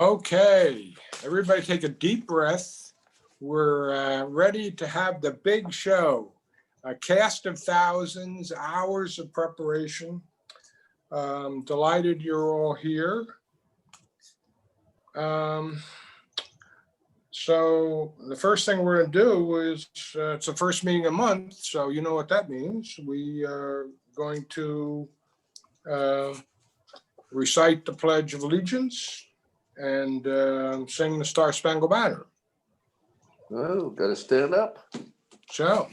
Okay, everybody take a deep breath. We're ready to have the big show. A cast of thousands, hours of preparation. Delighted you're all here. So the first thing we're going to do is, it's the first meeting of the month, so you know what that means. We are going to recite the Pledge of Allegiance and sing the Star Spangled Banner. Oh, gotta stand up. So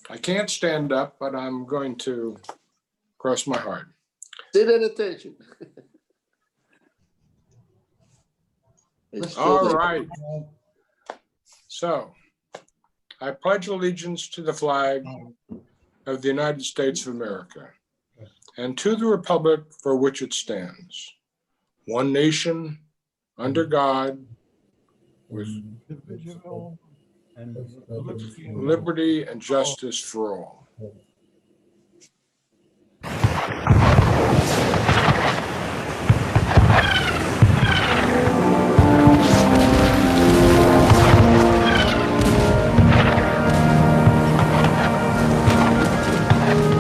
I can't stand up, but I'm going to cross my heart. Sit at attention. All right. So I pledge allegiance to the flag of the United States of America and to the republic for which it stands, one nation, under God, with liberty and justice for all.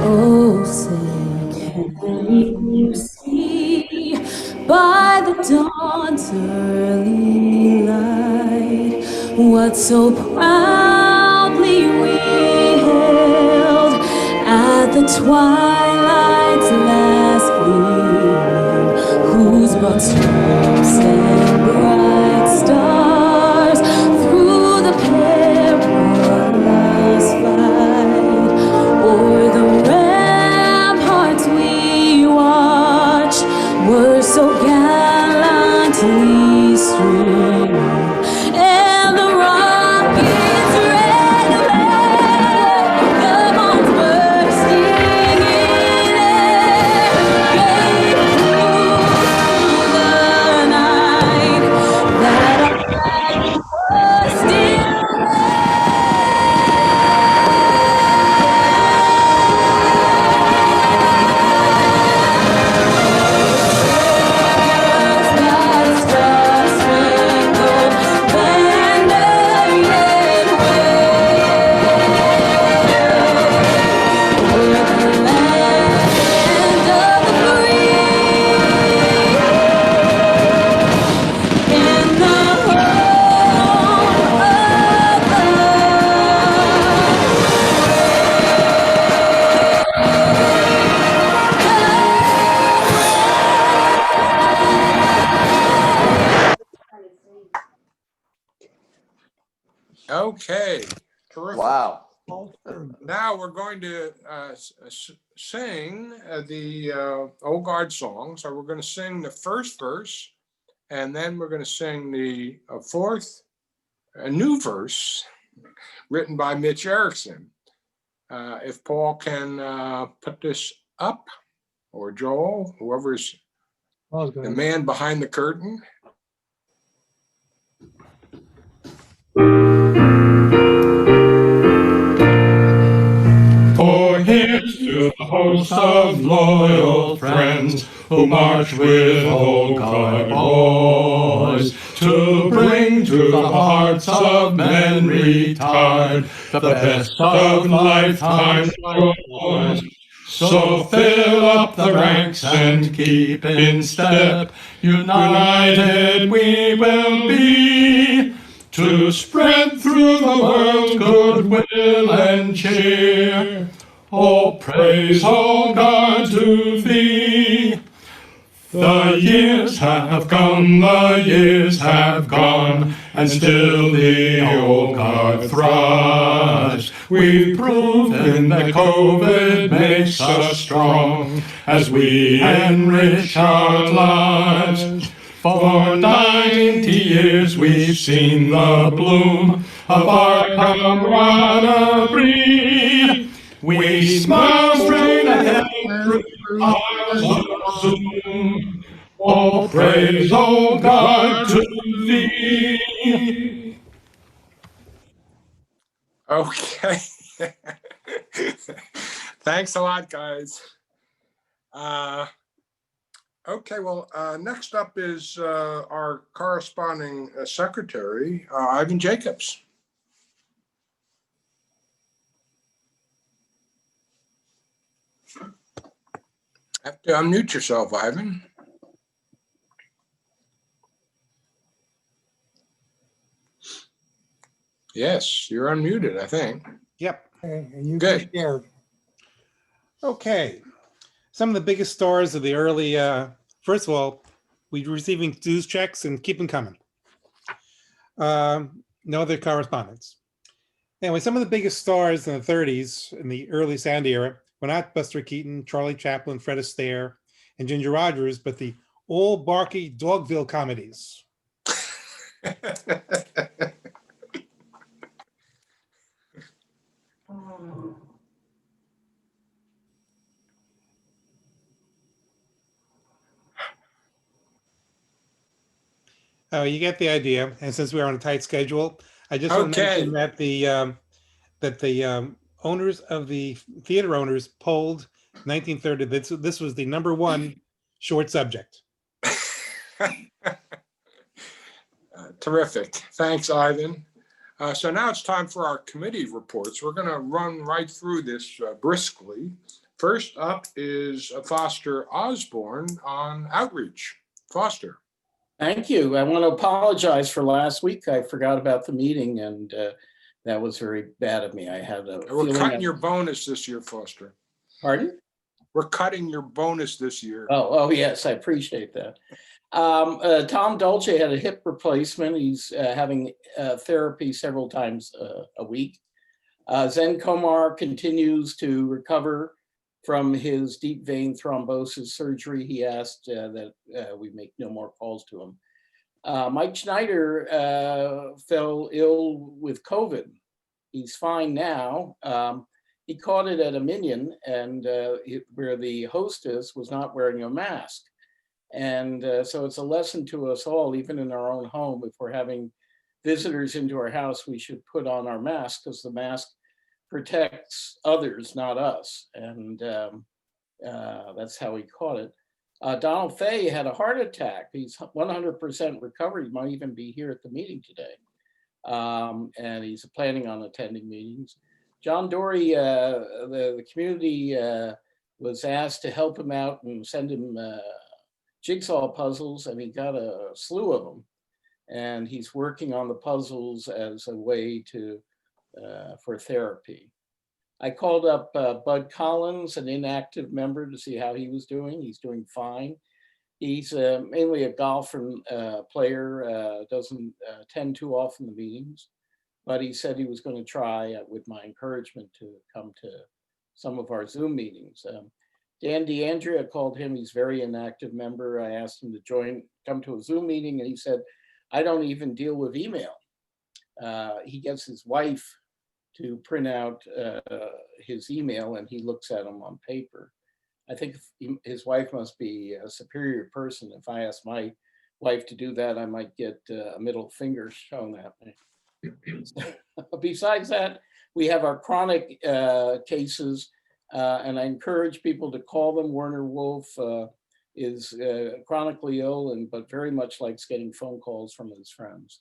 Oh, say, can you see by the dawn's early light what so proudly we hailed at the twilight's last gleaming, whose broad stripes and bright stars through the perilous fight o'er the ramparts we watched were so gallantly streaming, and the rocket's red glare, the bombs bursting in air, gave proof through the night that our flag was still Okay, terrific. Wow. Now we're going to sing the Old Guard song. So we're going to sing the first verse, and then we're going to sing the fourth, new verse written by Mitch Erickson. If Paul can put this up, or Joel, whoever's the man behind the curtain. For here's to the host of loyal friends who march with Old Guard boys, to bring to the hearts of men retired the best of lifetime joys. So fill up the ranks and keep in step, united we will be, to spread through the world goodwill and cheer. Oh, praise, O God, to thee. The years have come, the years have gone, and still the Old Guard thrives. We've proven that COVID makes us strong as we enrich our lives. For 90 years we've seen the bloom of our camaraderie. We smile straight ahead through eyes of Zoom. Oh, praise, O God, to thee. Okay. Thanks a lot, guys. Okay, well, next up is our corresponding secretary, Ivan Jacobs. Have to unmute yourself, Ivan. Yes, you're unmuted, I think. Yep. Okay, and you Good. can share. Okay. Some of the biggest stars of the early, first of all, we're receiving dues checks and keep them coming. No other correspondence. Anyway, some of the biggest stars in the 30s, in the early sound era, were not Buster Keaton, Charlie Chaplin, Fred Astaire, and Ginger Rogers, but the all barky Dogville comedies. Oh, you get the idea. And since we're on a tight schedule, I just want to mention that the owners of the theater owners polled 1930. This was the #1 short subject. Terrific. Thanks, Ivan. So now it's time for our committee reports. We're going to run right through this briskly. First up is Foster Osborne on outreach. Foster. Thank you. I want to apologize for last week. I forgot about the meeting, and that was very bad of me. I had a We're feeling cutting your bonus this year, Foster. Pardon? We're cutting your bonus this year. Oh, yes, I appreciate that. Tom Dolce had a hip replacement. He's having therapy several times a week. Zen Komar continues to recover from his deep vein thrombosis surgery. He asked that we make no more calls to him. Mike Schneider fell ill with COVID. He's fine now. He caught it at a Minion, and where the hostess was not wearing a mask. And so it's a lesson to us all, even in our own home, if we're having visitors into our house, we should put on our mask, because the mask protects others, not us. And that's how he caught it. Donald Fay had a heart attack. He's 100% recovered. He might even be here at the meeting today. And he's planning on attending meetings. John Dory, the community was asked to help him out and send him jigsaw puzzles, and he got a slew of them. And he's working on the puzzles as a way to for therapy. I called up Bud Collins, an inactive member, to see how he was doing. He's doing fine. He's mainly a golf player, doesn't attend too often the meetings, but he said he was going to try, with my encouragement, to come to some of our Zoom meetings. Dan DeAndrea, I called him. He's a very inactive member. I asked him to come to a Zoom meeting, and he said, I don't even deal with email. He gets his wife to print out his email, and he looks at them on paper. I think his wife must be a superior person. If I ask my wife to do that, I might get a middle finger shown at me. Besides that, we have our chronic cases, and I encourage people to call them. Werner Wolf is chronically ill, but very much likes getting phone calls from his friends.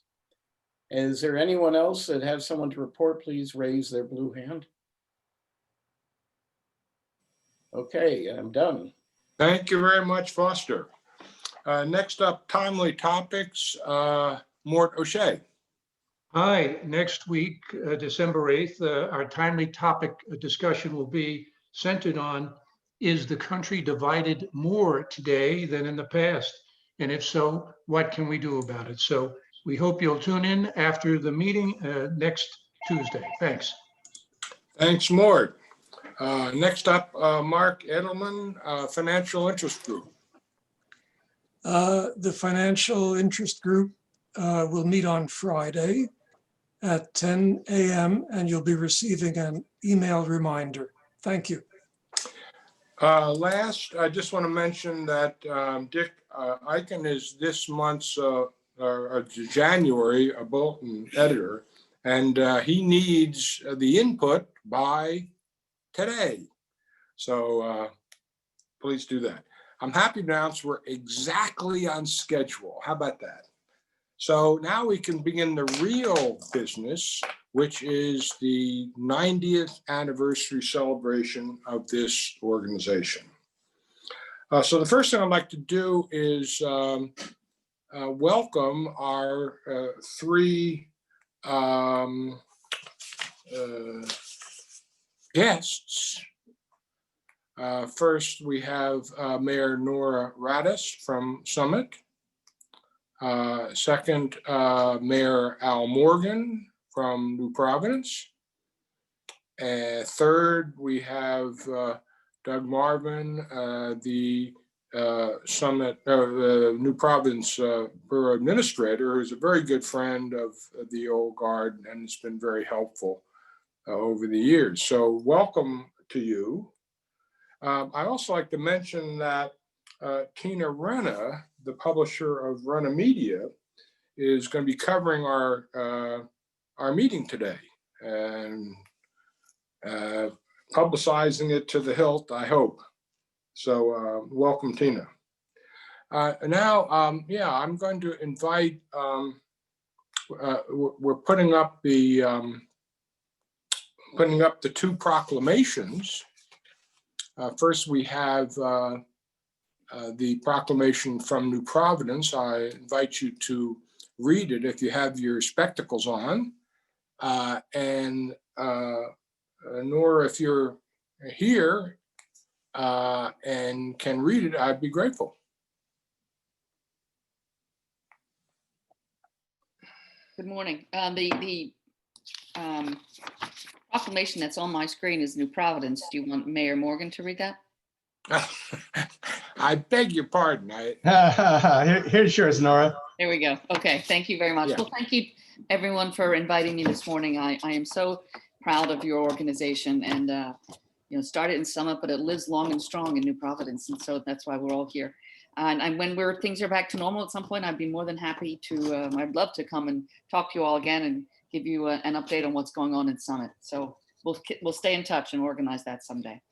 Is there anyone else that has someone to report? Please raise their blue hand. Okay, I'm done. Thank you very much, Foster. Next up, timely topics. Mort O'Shea. Hi, next week, December 8th, our timely topic discussion will be centered on, is the country divided more today than in the past? And if so, what can we do about it? So we hope you'll tune in after the meeting next Tuesday. Thanks. Thanks, Mort. Next up, Mark Edelman, Financial Interest Group. The Financial Interest Group will meet on Friday at 10 a.m. and you'll be receiving an email reminder. Thank you. Last, I just want to mention that Dick Eichen is this month's January bulletin editor, and he needs the input by today. So please do that. I'm happy to announce we're exactly on schedule. How about that? So now we can begin the real business, which is the 90th anniversary celebration of this organization. So the first thing I'd like to do is welcome our three guests. First, we have Mayor Nora Radis from Summit. Second, Mayor Al Morgan from New Providence. Third, we have Doug Marvin, the Summit, the New Providence Borough Administrator, who's a very good friend of the Old Guard and has been very helpful over the years. So welcome to you. I also like to mention that Tina Renna, the publisher of Renna Media, is going to be covering our meeting today and publicizing it to the hilt, I hope. So welcome, Tina. Now, yeah, I'm going to invite, we're putting up the two proclamations. First, we have the proclamation from New Providence. I invite you to read it if you have your spectacles on. And Nora, if you're here and can read it, I'd be grateful. Good morning. The proclamation that's on my screen is New Providence. Do you want Mayor Morgan to read that? I beg your pardon. Here's yours, Nora. There we go. Okay, thank you very much. Yeah. Well, thank you everyone for inviting me this morning. I am so proud of your organization, and you know, started in Summit, but it lives long and strong in New Providence, and so that's why we're all here. And when things are back to normal at some point, I'd be more than happy to, I'd love to come and talk to you all again and give you an update on what's going on in Summit. So we'll stay in touch and organize that someday.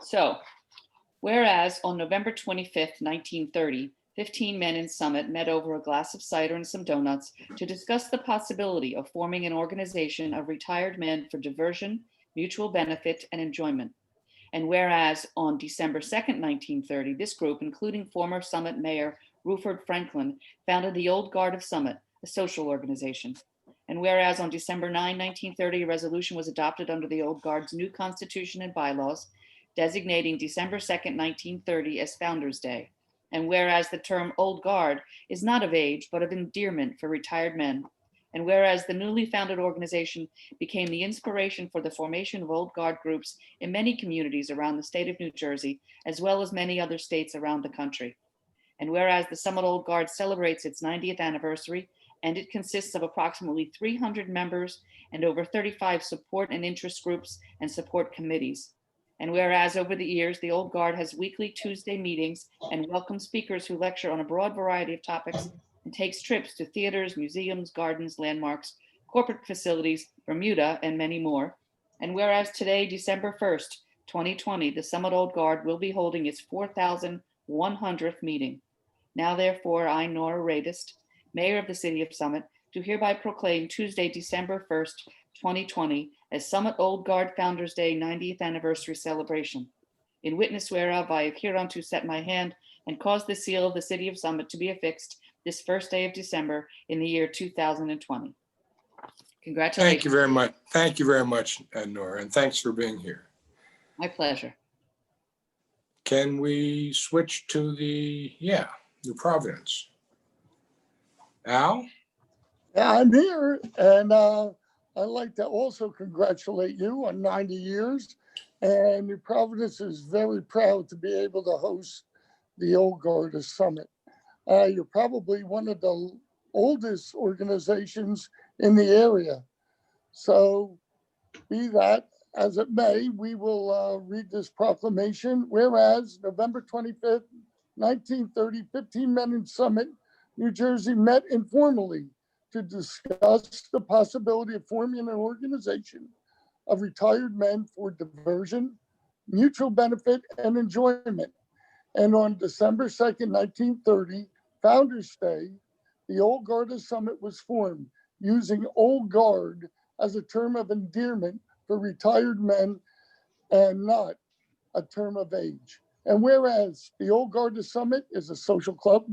So, whereas on November 25th, 1930, 15 men in Summit met over a glass of cider and some donuts to discuss the possibility of forming an organization of retired men for diversion, mutual benefit, and enjoyment. And whereas on December 2nd, 1930, this group, including former Summit Mayor Ruford Franklin, founded the Old Guard of Summit, a social organization. And whereas on December 9, 1930, a resolution was adopted under the Old Guard's new constitution and bylaws, designating December 2nd, 1930 as Founders Day. And whereas the term Old Guard is not of age, but of endearment for retired men. And whereas the newly founded organization became the inspiration for the formation of Old Guard groups in many communities around the state of New Jersey, as well as many other states around the country. And whereas the Summit Old Guard celebrates its 90th anniversary, and it consists of approximately 300 members and over 35 support and interest groups and support committees. And whereas over the years, the Old Guard has weekly Tuesday meetings and welcomes speakers who lecture on a broad variety of topics and takes trips to theaters, museums, gardens, landmarks, corporate facilities, Bermuda, and many more. And whereas today, December 1st, 2020, the Summit Old Guard will be holding its 4,100th meeting. Now, therefore, I, Nora Radis, Mayor of the City of Summit, do hereby proclaim Tuesday, December 1st, 2020, as Summit Old Guard Founders Day 90th Anniversary Celebration. In witness whereof, I have hereunto set my hand and caused the seal of the City of Summit to be affixed this first day of December in the year 2020. Congratulations. Thank you very much. Thank you very much, Nora, and thanks for being here. My pleasure. Can we switch to the, New Providence? Al? Yeah, I'm here, and I'd like to also congratulate you on 90 years. And New Providence is very proud to be able to host the Old Guard of Summit. You're probably one of the oldest organizations in the area. So be that as it may, we will read this proclamation. Whereas November 25th, 1930, 15 men in Summit, New Jersey met informally to discuss the possibility of forming an organization of retired men for diversion, mutual benefit, and enjoyment. And on December 2nd, 1930, Founders Day, the Old Garda Summit was formed using Old Guard as a term of endearment for retired men and not a term of age. And whereas the Old Garda Summit is a social club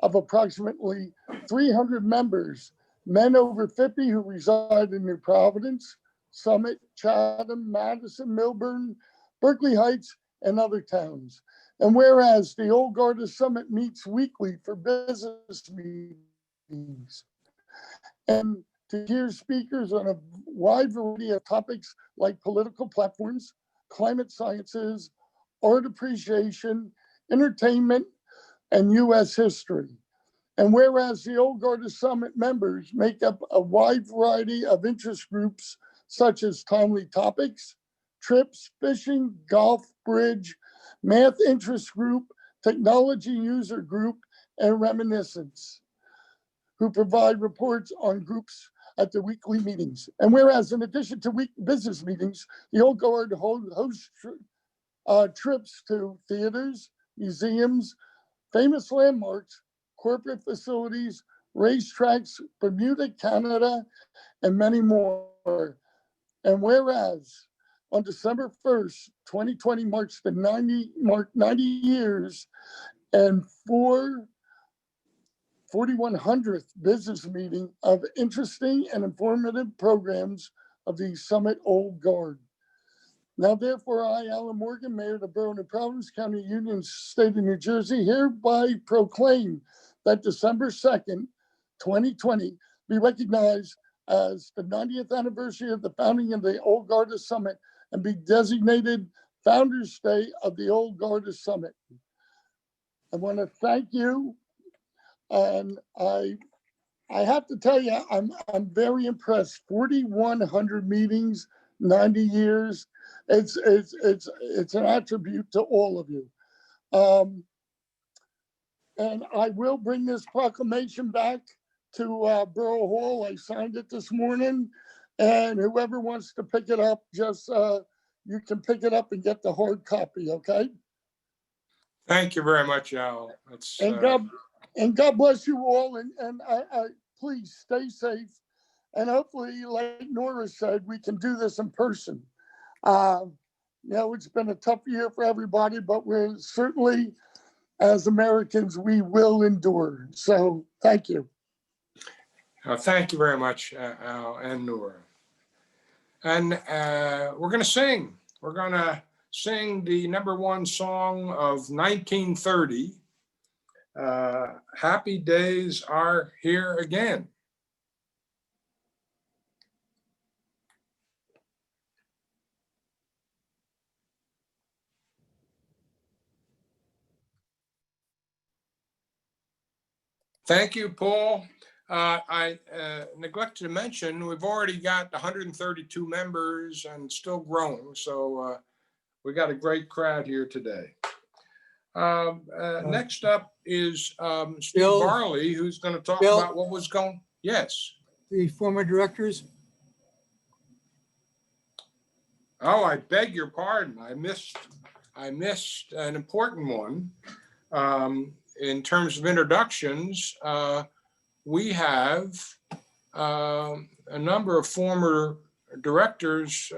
of approximately 300 members, men over 50 who reside in New Providence, Summit, Chatham, Madison, Milburn, Berkeley Heights, and other towns. And whereas the Old Garda Summit meets weekly for business meetings and to hear speakers on a wide variety of topics like political platforms, climate sciences, art appreciation, entertainment, and U.S. history. And whereas the Old Garda Summit members make up a wide variety of interest groups such as timely topics, trips, fishing, golf, bridge, math interest group, technology user group, and reminiscence, who provide reports on groups at the weekly meetings. And whereas in addition to business meetings, the Old Guard hosts trips to theaters, museums, famous landmarks, corporate facilities, racetracks, Bermuda, Canada, and many more. And whereas on December 1st, 2020 marks 90 years and 4100th business meeting of interesting and informative programs of the Summit Old Guard. Now, therefore, I, Alan Morgan, Mayor of the Borough of New Providence, County Union, State of New Jersey, hereby proclaim that December 2nd, 2020, be recognized as the 90th anniversary of the founding of the Old Garda Summit and be designated Founders Day of the Old Garda Summit. I want to thank you, and I have to tell you, I'm very impressed. 4,100 meetings, 90 years. It's an attribute to all of you. And I will bring this proclamation back to Borough Hall. I signed it this morning, and whoever wants to pick it up, just you can pick it up and get the hard copy, okay? Thank you very much, Al. It's, And God bless you all, and I please stay safe. And hopefully, like Nora said, we can do this in person. You know, it's been a tough year for everybody, but we're certainly, as Americans, we will endure. So thank you. thank you very much, Al and Nora. And we're going to sing. We're going to sing the #1 song of 1930. Happy Days Are Here Again. Thank you, Paul. I neglected to mention, we've already got 132 members and still growing. So we got a great crowd here today. Next up is Steve Bill, Barley, who's going to talk Bill, about what was going. Yes. the former directors. Oh, I beg your pardon. I missed an important one. In terms of introductions, we have a number of former directors,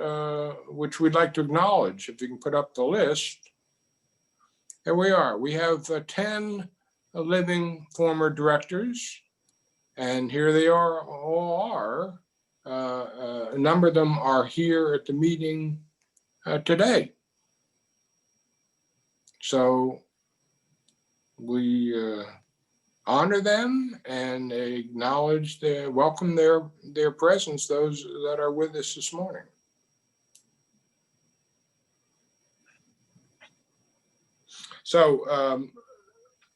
which we'd like to acknowledge. If you can put up the list. Here we are. We have 10 living former directors, and here they are, all are. A number of them are here at the meeting today. So we honor them and acknowledge welcome their presence, those that are with us this morning. So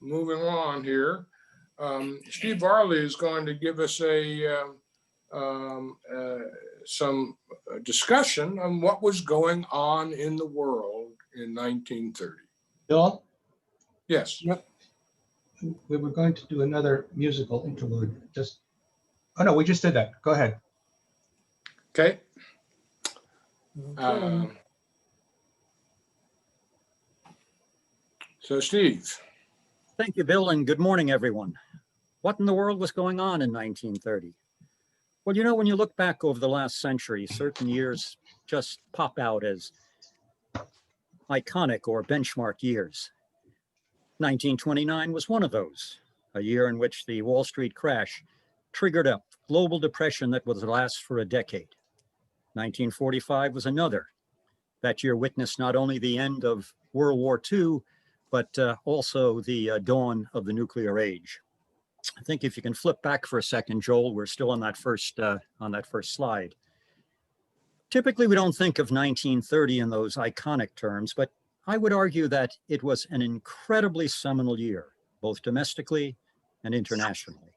moving on here, Steve Varley is going to give us some discussion on what was going on in the world in 1930. Bill? Yes. Yep. We were going to do another musical interlude. Oh no, we just did that. Go ahead. Okay. So Steve. Thank you, Bill, and good morning, everyone. What in the world was going on in 1930? Well, you know, when you look back over the last century, certain years just pop out as iconic or benchmark years. 1929 was one of those, a year in which the Wall Street crash triggered a global depression that would last for a decade. 1945 was another. That year witnessed not only the end of World War II, but also the dawn of the nuclear age. I think if you can flip back for a second, Joel, we're still on that first slide. Typically, we don't think of 1930 in those iconic terms, but I would argue that it was an incredibly seminal year, both domestically and internationally.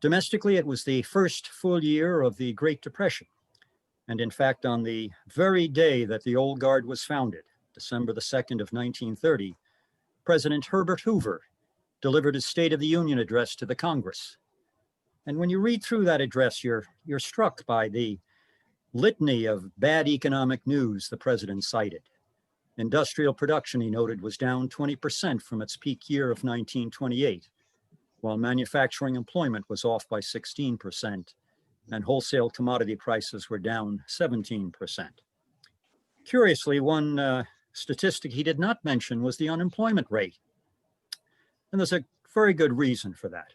Domestically, it was the first full year of the Great Depression. And in fact, on the very day that the Old Guard was founded, December the 2nd of 1930, President Herbert Hoover delivered his State of the Union address to the Congress. And when you read through that address, you're struck by the litany of bad economic news the president cited. Industrial production, he noted, was down 20% from its peak year of 1928, while manufacturing employment was off by 16%, and wholesale commodity prices were down 17%. Curiously, one statistic he did not mention was the unemployment rate. And there's a very good reason for that.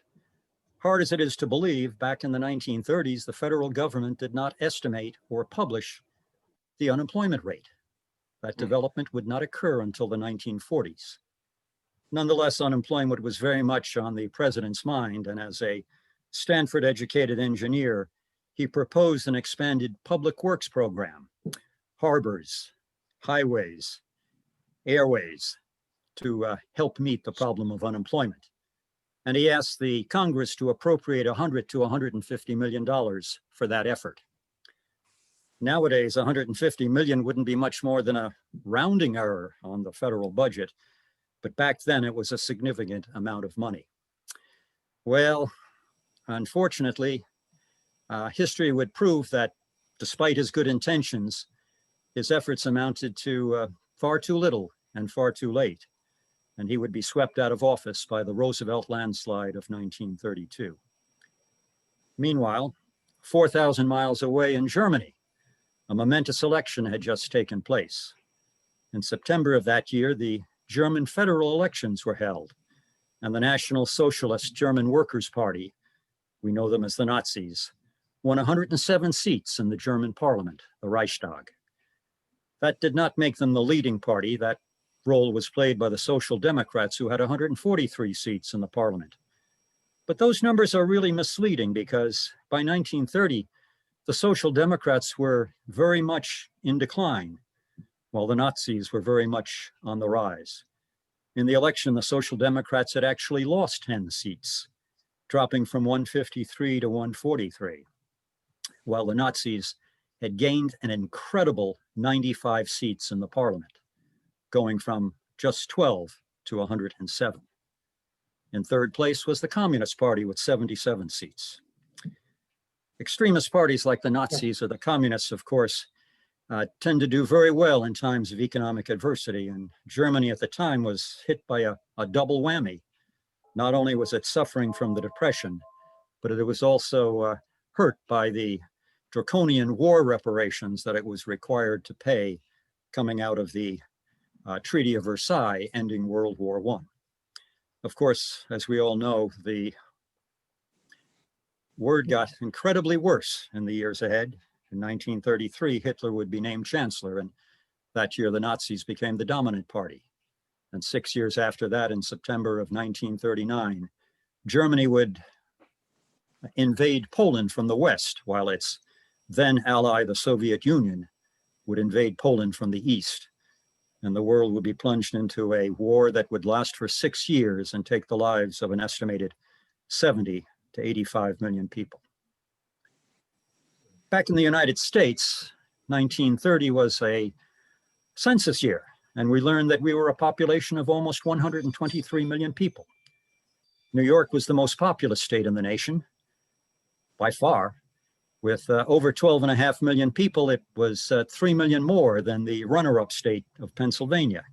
Hard as it is to believe, back in the 1930s, the federal government did not estimate or publish the unemployment rate. That development would not occur until the 1940s. Nonetheless, unemployment was very much on the president's mind, and as a Stanford-educated engineer, he proposed an expanded public works program, harbors, highways, airways, to help meet the problem of unemployment. And he asked the Congress to appropriate $100 to $150 million for that effort. Nowadays, 150 million wouldn't be much more than a rounding error on the federal budget, but back then it was a significant amount of money. Well, unfortunately, history would prove that despite his good intentions, his efforts amounted to far too little and far too late, and he would be swept out of office by the Roosevelt landslide of 1932. Meanwhile, 4,000 miles away in Germany, a momentous election had just taken place. In September of that year, the German federal elections were held, and the National Socialist German Workers' Party, we know them as the Nazis, won 107 seats in the German parliament, the Reichstag. That did not make them the leading party. That role was played by the Social Democrats, who had 143 seats in the parliament. But those numbers are really misleading because by 1930, the Social Democrats were very much in decline, while the Nazis were very much on the rise. In the election, the Social Democrats had actually lost 10 seats, dropping from 153 to 143, while the Nazis had gained an incredible 95 seats in the parliament, going from just 12 to 107. In third place was the Communist Party with 77 seats. Extremist parties like the Nazis or the Communists, of course, tend to do very well in times of economic adversity. And Germany at the time was hit by a double whammy. Not only was it suffering from the Depression, but it was also hurt by the draconian war reparations that it was required to pay coming out of the Treaty of Versailles, ending World War I. Of course, as we all know, the word got incredibly worse in the years ahead. In 1933, Hitler would be named chancellor, and that year the Nazis became the dominant party. And 6 years after that, in September of 1939, Germany would invade Poland from the west, while its then ally, the Soviet Union, would invade Poland from the east. And the world would be plunged into a war that would last for 6 years and take the lives of an estimated 70 to 85 million people. Back in the United States, 1930 was a census year, and we learned that we were a population of almost 123 million people. New York was the most populous state in the nation, by far. With over 12.5 million people, it was 3 million more than the runner-up state of Pennsylvania.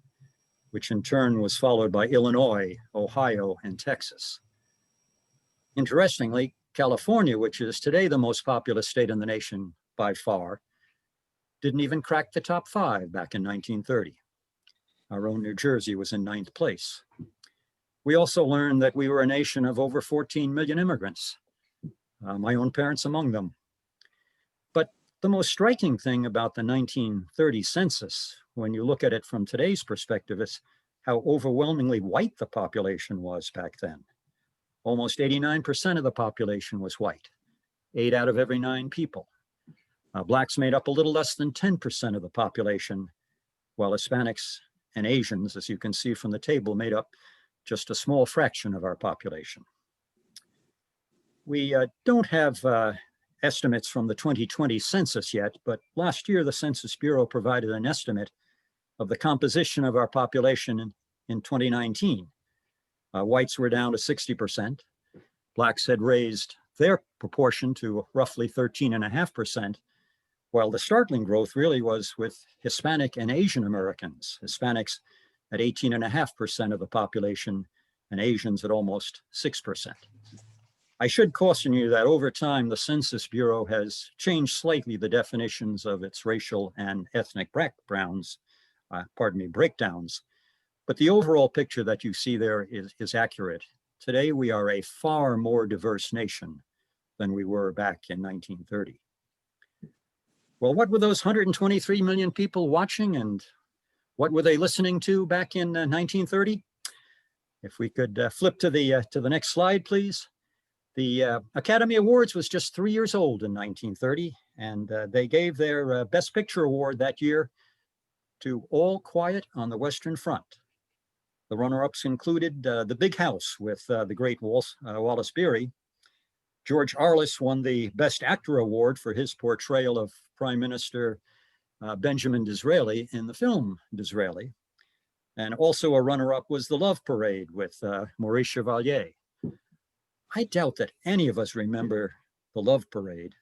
which in turn was followed by Illinois, Ohio, and Texas. Interestingly, California, which is today the most populous state in the nation by far, didn't even crack the top 5 back in 1930. Our own New Jersey was in 9th place. We also learned that we were a nation of over 14 million immigrants, my own parents among them. But the most striking thing about the 1930 census, when you look at it from today's perspective, is how overwhelmingly white the population was back then. Almost 89% of the population was white, 8 out of every 9 people. Blacks made up a little less than 10% of the population, while Hispanics and Asians, as you can see from the table, made up just a small fraction of our population. We don't have estimates from the 2020 census yet, but last year the Census Bureau provided an estimate of the composition of our population in 2019. Whites were down to 60%. Blacks had raised their proportion to roughly 13.5%, while the startling growth really was with Hispanic and Asian Americans. Hispanics at 18.5% of the population and Asians at almost 6%. I should caution you that over time, the Census Bureau has changed slightly the definitions of its racial and ethnic breakdowns, but the overall picture that you see there is accurate. Today, we are a far more diverse nation than we were back in 1930. Well, what were those 123 million people watching, and what were they listening to back in 1930? If we could flip to the next slide, please. The Academy Awards was just 3 years old in 1930, and they gave their Best Picture award that year to All Quiet on the Western Front. The runner-ups included The Big House with the great Wallace Beery. George Arliss won the Best Actor award for his portrayal of Prime Minister Benjamin Disraeli in the film Disraeli. And also a runner-up was The Love Parade with Maurice Chevalier. I doubt that any of us remember The Love Parade,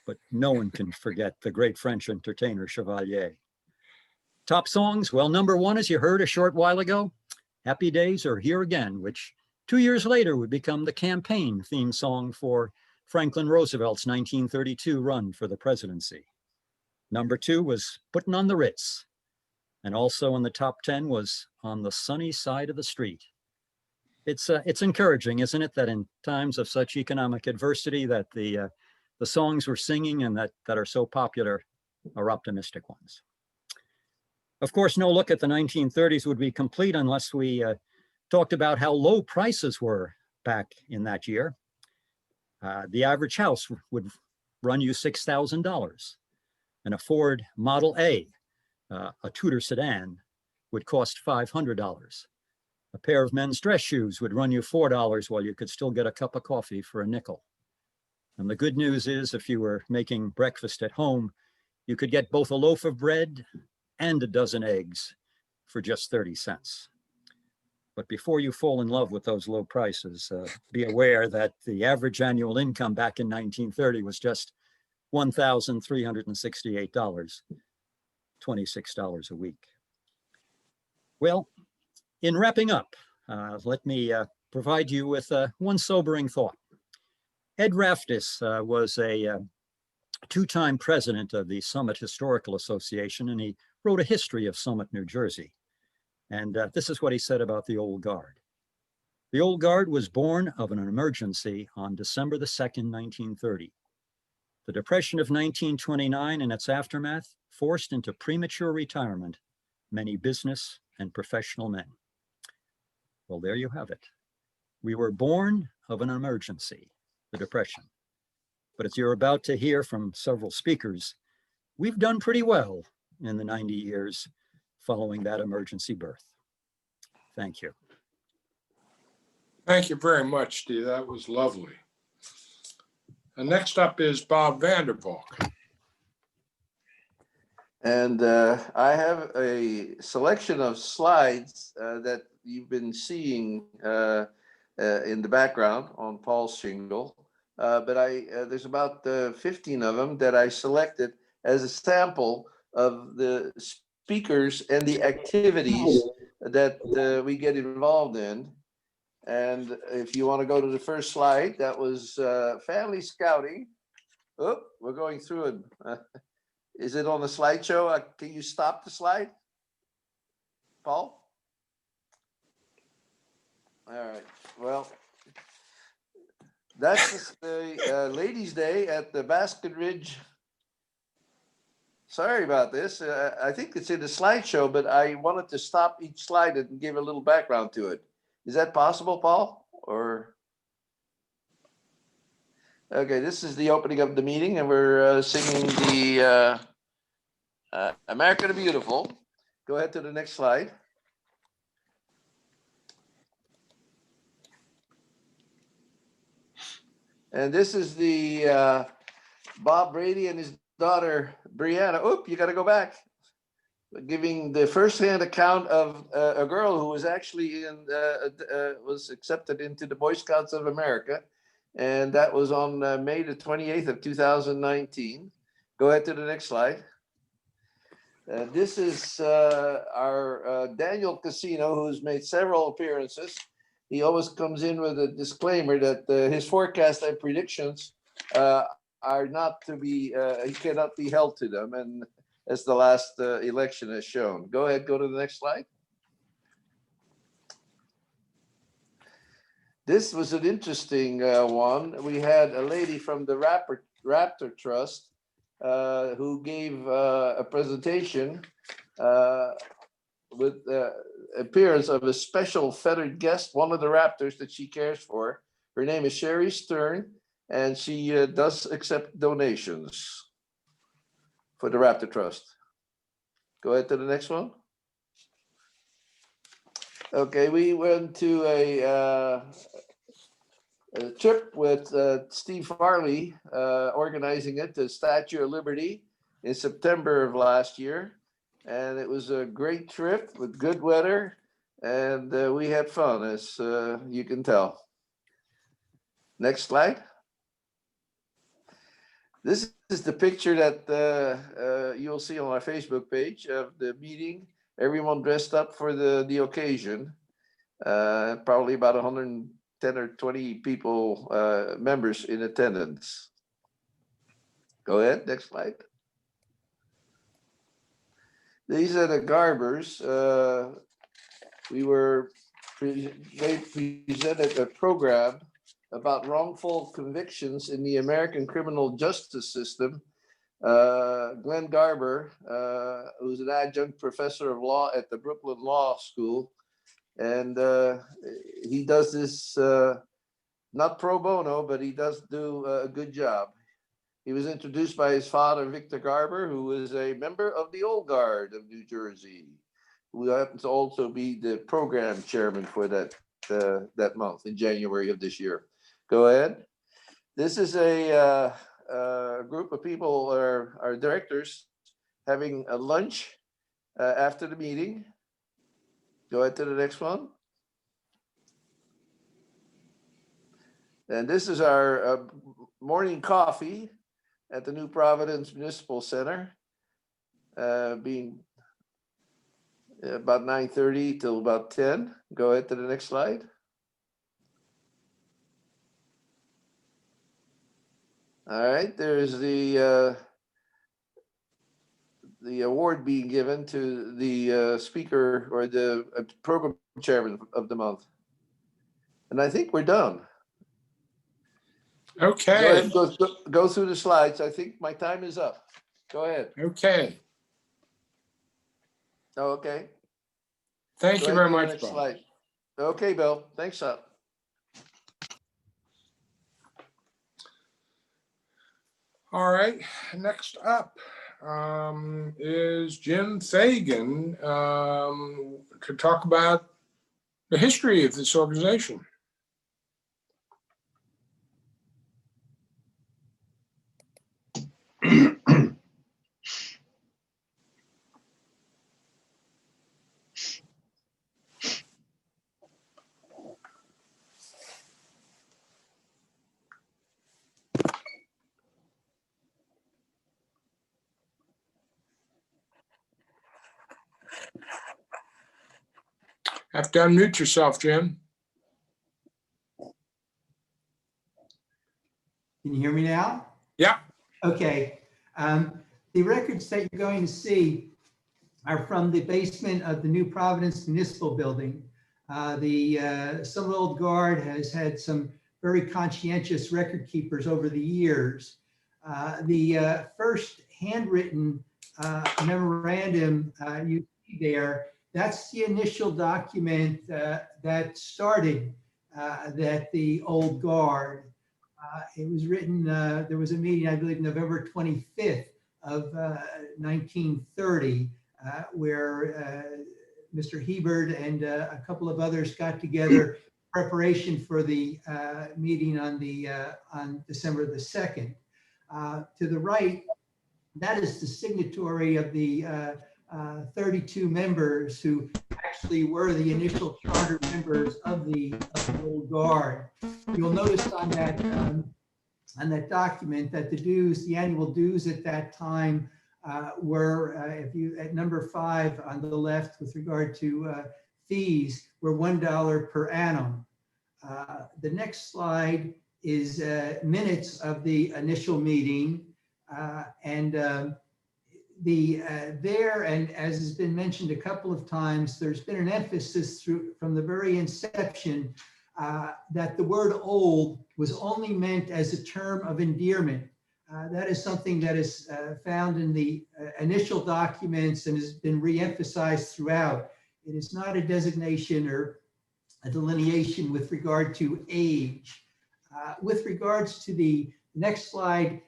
but no one can forget the great French entertainer Chevalier. Top songs, well, number 1, as you heard a short while ago, Happy Days Are Here Again, which 2 years later would become the campaign theme song for Franklin Roosevelt's 1932 run for the presidency. Number 2 was Puttin' on the Ritz. And also in the top 10 was On the Sunny Side of the Street. It's encouraging, isn't it, that in times of such economic adversity that the songs we're singing and that are so popular are optimistic ones. Of course, no look at the 1930s would be complete unless we talked about how low prices were back in that year. The average house would run you $6,000. And a Ford Model A, a Tudor sedan, would cost $500. A pair of men's dress shoes would run you $4 while you could still get a cup of coffee for a nickel. And the good news is, if you were making breakfast at home, you could get both a loaf of bread and a dozen eggs for just 30 cents. But before you fall in love with those low prices, be aware that the average annual income back in 1930 was just $1,368, $26 a week. Well, in wrapping up, let me provide you with one sobering thought. Ed Raftis was a 2-time president of the Summit Historical Association, and he wrote a history of Summit, New Jersey. And this is what he said about the Old Guard. The Old Guard was born of an emergency on December the 2nd, 1930. The Depression of 1929 and its aftermath forced into premature retirement many business and professional men. Well, there you have it. We were born of an emergency, the Depression. But as you're about to hear from several speakers, we've done pretty well in the 90 years following that emergency birth. Thank you. Thank you very much, Steve. That was lovely. And next up is Bob Vandervalk. And I have a selection of slides that you've been seeing in the background on Paul's shingle. But there's about 15 of them that I selected as a sample of the speakers and the activities that we get involved in. And if you want to go to the first slide, that was family scouting. Oh, we're going through it. Is it on the slideshow? Can you stop the slide, Paul? All right. Well, that's the Ladies' Day at the Basket Ridge. Sorry about this. I think it's in the slideshow, but I wanted to stop each slide and give a little background to it. Is that possible, Paul? Or okay, this is the opening of the meeting, and we're singing the America the Beautiful. Go ahead to the next slide. And this is the Bob Brady and his daughter Brianna. Oop, you got to go back. Giving the first-hand account of a girl who was actually was accepted into the Boy Scouts of America, and that was on May the 28th of 2019. Go ahead to the next slide. This is our Daniel Casino, who's made several appearances. He always comes in with a disclaimer that his forecast and predictions are not to be, he cannot be held to them. And as the last election has shown. Go ahead, go to the next slide. This was an interesting one. We had a lady from the Raptor Trust who gave a presentation with the appearance of a special feathered guest, one of the raptors that she cares for. Her name is Sherry Stern, and she does accept donations for the Raptor Trust. Go ahead to the next one. Okay, we went to a trip with Steve Farley, organizing it, the Statue of Liberty, in September of last year. And it was a great trip with good weather, and we had fun, as you can tell. Next slide. This is the picture that you'll see on our Facebook page of the meeting. Everyone dressed up for the occasion. Probably about 110 or 20 people, members in attendance. Go ahead, next slide. These are the Garbers. They presented a program about wrongful convictions in the American criminal justice system. Glenn Garber, who's an adjunct professor of law at the Brooklyn Law School, and he does this not pro bono, but he does do a good job. He was introduced by his father, Victor Garber, who was a member of the Old Guard of New Jersey, who happens to also be the program chairman for that month in January of this year. Go ahead. This is a group of people, our directors, having a lunch after the meeting. Go ahead to the next one. And this is our morning coffee at the New Providence Municipal Center, being about 9:30 till about 10. Go ahead to the next slide. All right, there's the award being given to the speaker or the program chairman of the month. And I think we're done. Okay. Go through the slides. I think my time is up. Go ahead. Okay. Oh, okay. Thank you very much, Bob. Slide. Okay, Bill. Thanks, up. All right. Next up is Jim Fagan to talk about the history of this organization. Have to unmute yourself, Jim. Can you hear me now? Yeah. Okay. The records that you're going to see are from the basement of the New Providence Municipal Building. The Summit Old Guard has had some very conscientious record keepers over the years. The first handwritten memorandum you see there, that's the initial document that started that the Old Guard. It was written, there was a meeting, I believe, November 25th of 1930, where Mr. Hebert and a couple of others got together in preparation for the meeting on December the 2nd. To the right, that is the signatory of the 32 members who actually were the initial charter members of the Old Guard. You'll notice on that document that the dues, the annual dues at that time were, if you at number 5 on the left with regard to fees, were $1 per annum. The next slide is minutes of the initial meeting, and there, and as has been mentioned a couple of times, there's been an emphasis from the very inception that the word old was only meant as a term of endearment. That is something that is found in the initial documents and has been re-emphasized throughout. It is not a designation or a delineation with regard to age. With regards to the next slide,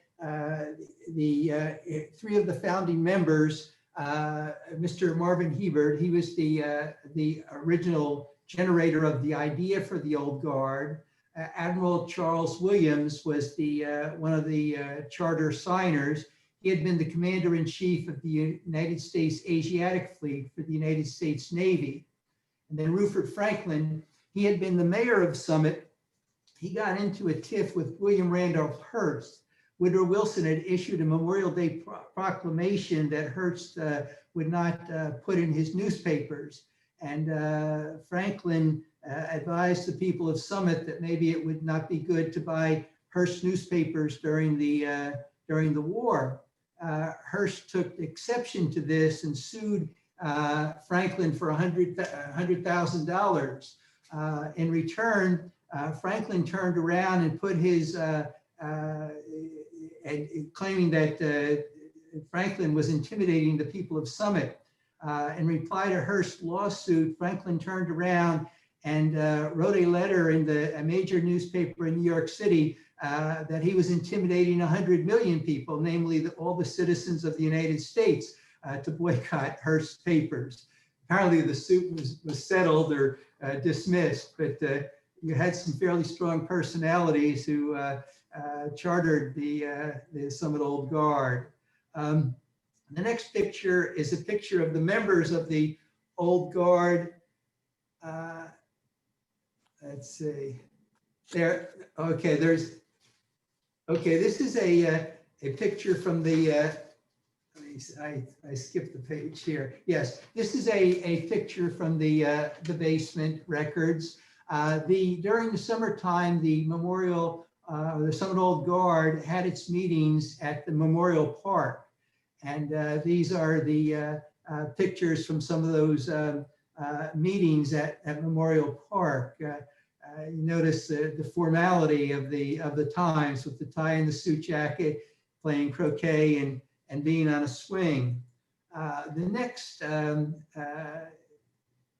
the 3 of the founding members, Mr. Marvin Hebert, he was the original generator of the idea for the Old Guard. Admiral Charles Williams was one of the charter signers. He had been the commander-in-chief of the United States Asiatic Fleet for the United States Navy. And then Rupert Franklin, he had been the mayor of Summit. He got into a tiff with William Randolph Hearst. Woodrow Wilson had issued a Memorial Day proclamation that Hearst would not put in his newspapers. And Franklin advised the people of Summit that maybe it would not be good to buy Hearst newspapers during the war. Hearst took exception to this and sued Franklin for $100,000. In return, Franklin turned around and put his, claiming that Franklin was intimidating the people of Summit. In reply to Hearst's lawsuit, Franklin turned around and wrote a letter in a major newspaper in New York City that he was intimidating 100 million people, namely all the citizens of the United States, to boycott Hearst's papers. Apparently the suit was settled or dismissed, but you had some fairly strong personalities who chartered the Summit Old Guard. The next picture is a picture of the members of the Old Guard. Let's see. There. Okay. Okay. This is a picture from the. I skipped the page here. Yes, this is a picture from the basement records. During the summertime, the Memorial, the Summit Old Guard had its meetings at the Memorial Park. And these are the pictures from some of those meetings at Memorial Park. You notice the formality of the times with the tie and the suit jacket, playing croquet and being on a swing. The next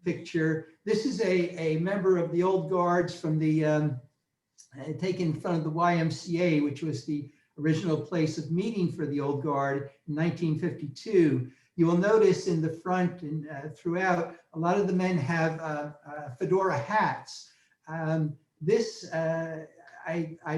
picture, this is a member of the Old Guards from the, taken in front of the YMCA, which was the original place of meeting for the Old Guard in 1952. You will notice in the front and throughout, a lot of the men have fedora hats. I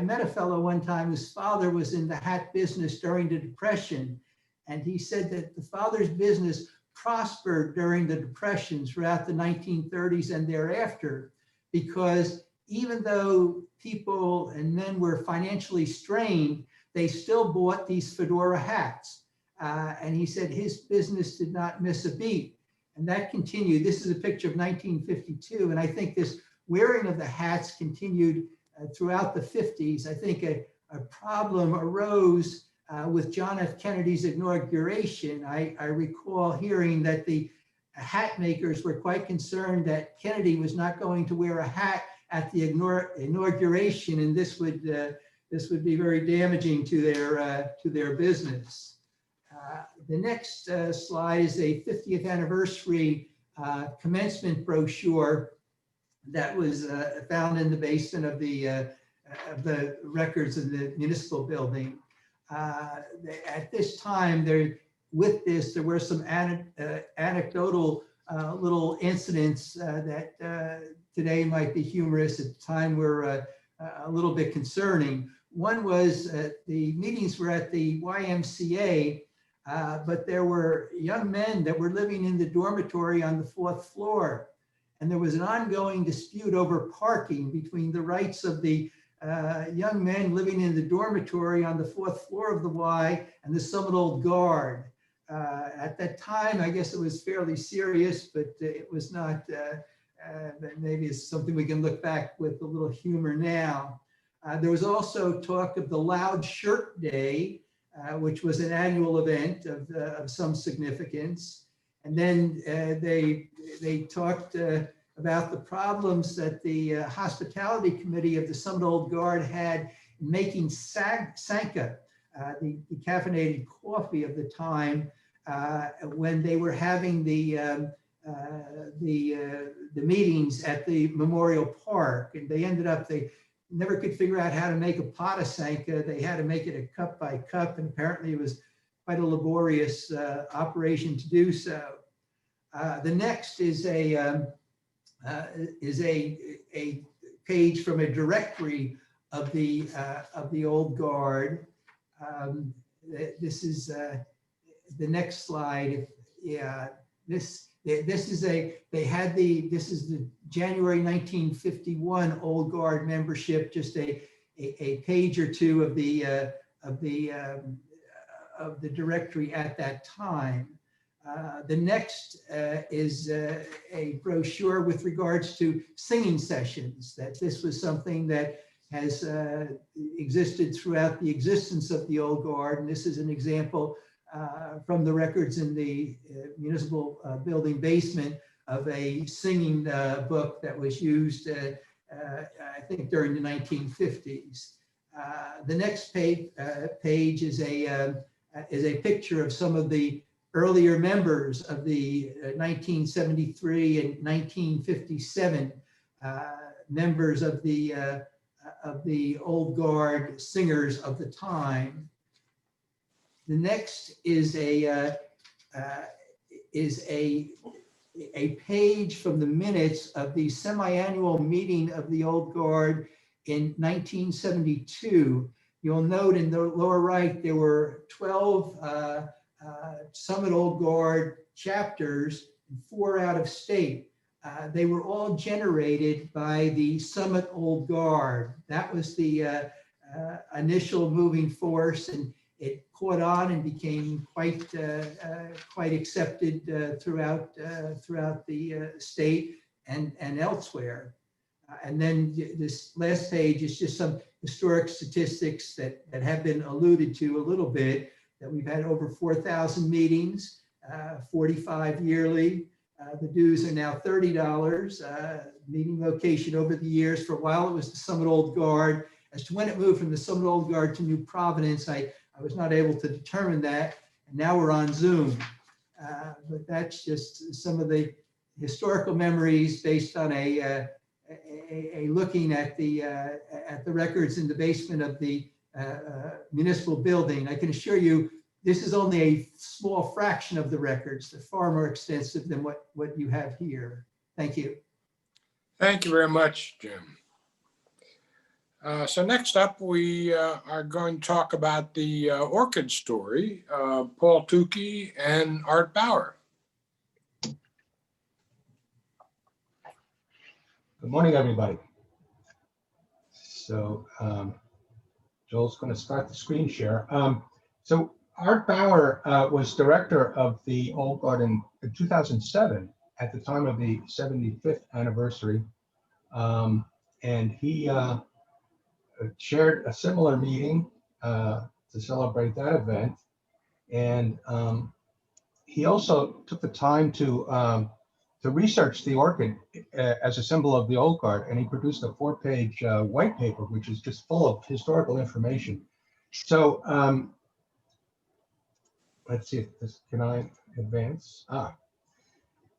met a fellow one time whose father was in the hat business during the Depression. And he said that the father's business prospered during the Depression throughout the 1930s and thereafter, because even though people and men were financially strained, they still bought these fedora hats. And he said his business did not miss a beat. And that continued. This is a picture of 1952. And I think this wearing of the hats continued throughout the 50s. I think a problem arose with John F. Kennedy's inauguration. I recall hearing that the hat makers were quite concerned that Kennedy was not going to wear a hat at the inauguration, and this would be very damaging to their business. The next slide is a 50th anniversary commencement brochure that was found in the basement of the records in the municipal building. At this time, there were some anecdotal little incidents that today might be humorous. At the time were a little bit concerning. One was the meetings were at the YMCA, but there were young men that were living in the dormitory on the 4th floor. And there was an ongoing dispute over parking between the rights of the young men living in the dormitory on the 4th floor of the Y and the Summit Old Guard. At that time, I guess it was fairly serious, but it was not, maybe it's something we can look back with a little humor now. There was also talk of the Loud Shirt Day, which was an annual event of some significance. And then they talked about the problems that the hospitality committee of the Summit Old Guard had in making circa, the decaffeinated coffee of the time, when they were having the meetings at the Memorial Park. And they ended up, they never could figure out how to make a pot of circa. They had to make it a cup by cup, and apparently it was quite a laborious operation to do so. The next is a page from a directory of the Old Guard. This is the next slide. Yeah, this is the January 1951 Old Guard membership. Just a page or two of the directory at that time. The next is a brochure with regards to singing sessions, that this was something that has existed throughout the existence of the Old Guard. And this is an example from the records in the municipal building basement of a singing book that was used, I think, during the 1950s. The next page is a picture of some of the earlier members of the 1973 and 1957 members of the Old Guard singers of the time. The next is a page from the minutes of the semi-annual meeting of the Old Guard in 1972. You'll note in the lower right there were 12 Summit Old Guard chapters, 4 out of state. They were all generated by the Summit Old Guard. That was the initial moving force, and it caught on and became quite accepted throughout the state and elsewhere. And then this last page is just some historic statistics that have been alluded to a little bit, that we've had over 4,000 meetings, 45 yearly. The dues are now $30. Meeting location over the years, for a while it was the Summit Old Guard. As to when it moved from the Summit Old Guard to New Providence, I was not able to determine that. And now we're on Zoom. But that's just some of the historical memories based on a looking at the records in the basement of the municipal building. I can assure you, this is only a small fraction of the records. They're far more extensive than what you have here. Thank you. Thank you very much, Jim. So next up, we are going to talk about the Orchid story, Paul Tukey and Art Bauer. Good morning, everybody. So Joel's going to start the screen share. So Art Bauer was director of the Old Garden in 2007 at the time of the 75th anniversary. And he chaired a similar meeting to celebrate that event. And he also took the time to research the orchid as a symbol of the old guard, and he produced a 4-page white paper, which is just full of historical information. So let's see if this, can I advance?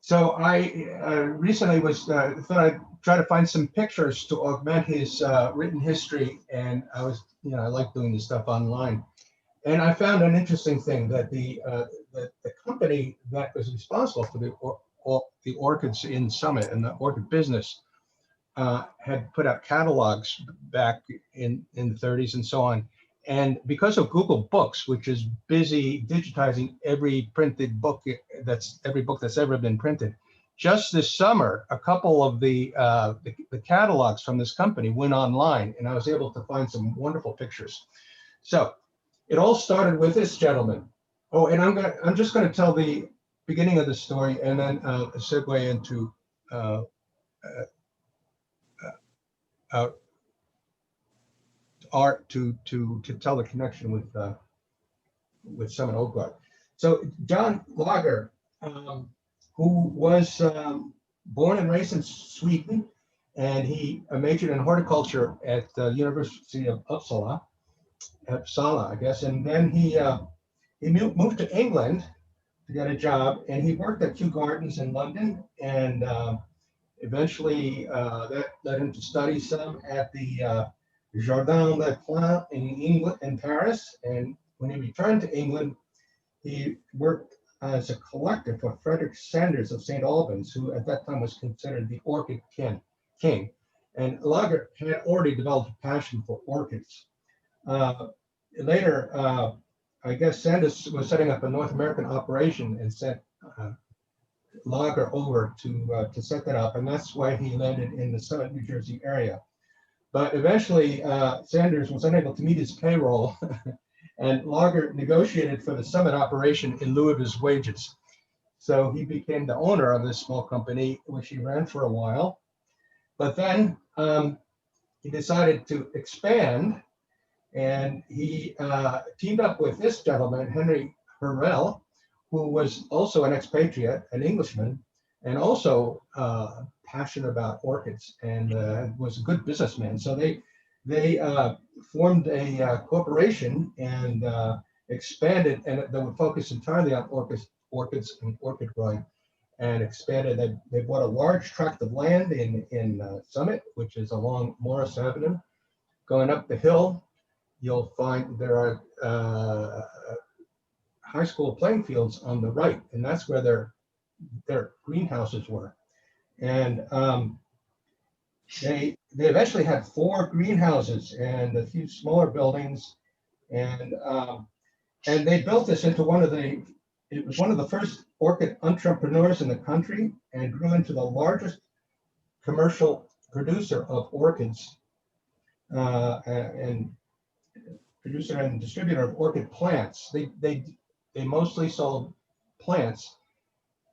So I recently thought I'd try to find some pictures to augment his written history, and I like doing this stuff online. And I found an interesting thing that the company that was responsible for the orchids in Summit and the orchid business had put out catalogs back in the 30s and so on. And because of Google Books, which is busy digitizing every book that's ever been printed, just this summer, a couple of the catalogs from this company went online, and I was able to find some wonderful pictures. So it all started with this gentleman. Oh, and I'm just going to tell the beginning of the story and then segue into art to tell the connection with Summit Old Guard. So John Lager, who was born and raised in Sweden, and he majored in horticulture at the University of Uppsala, I guess, and then he moved to England to get a job, and he worked at Kew Gardens in London, and eventually that led him to study some at the Jardin des Plantes in Paris. And when he returned to England, he worked as a collector for Frederick Sanders of St. Albans, who at that time was considered the orchid king. And Lager had already developed a passion for orchids. Later, I guess Sanders was setting up a North American operation and sent Lager over to set that up, and that's why he landed in the Summit, New Jersey area. But eventually, Sanders was unable to meet his payroll, and Lager negotiated for the Summit operation in lieu of his wages. So he became the owner of this small company, which he ran for a while. But then he decided to expand, and he teamed up with this gentleman, Henry Hurrell, who was also an expatriate, an Englishman, and also passionate about orchids, and was a good businessman. So they formed a corporation and expanded, and they would focus entirely on orchids and orchid growing, and expanded. They bought a large tract of land in Summit, which is along Morris Avenue. Going up the hill, you'll find there are high school playing fields on the right, and that's where their greenhouses were. And they eventually had 4 greenhouses and a few smaller buildings, and they built this into it was one of the first orchid entrepreneurs in the country, and grew into the largest commercial producer of orchids and producer and distributor of orchid plants. They mostly sold plants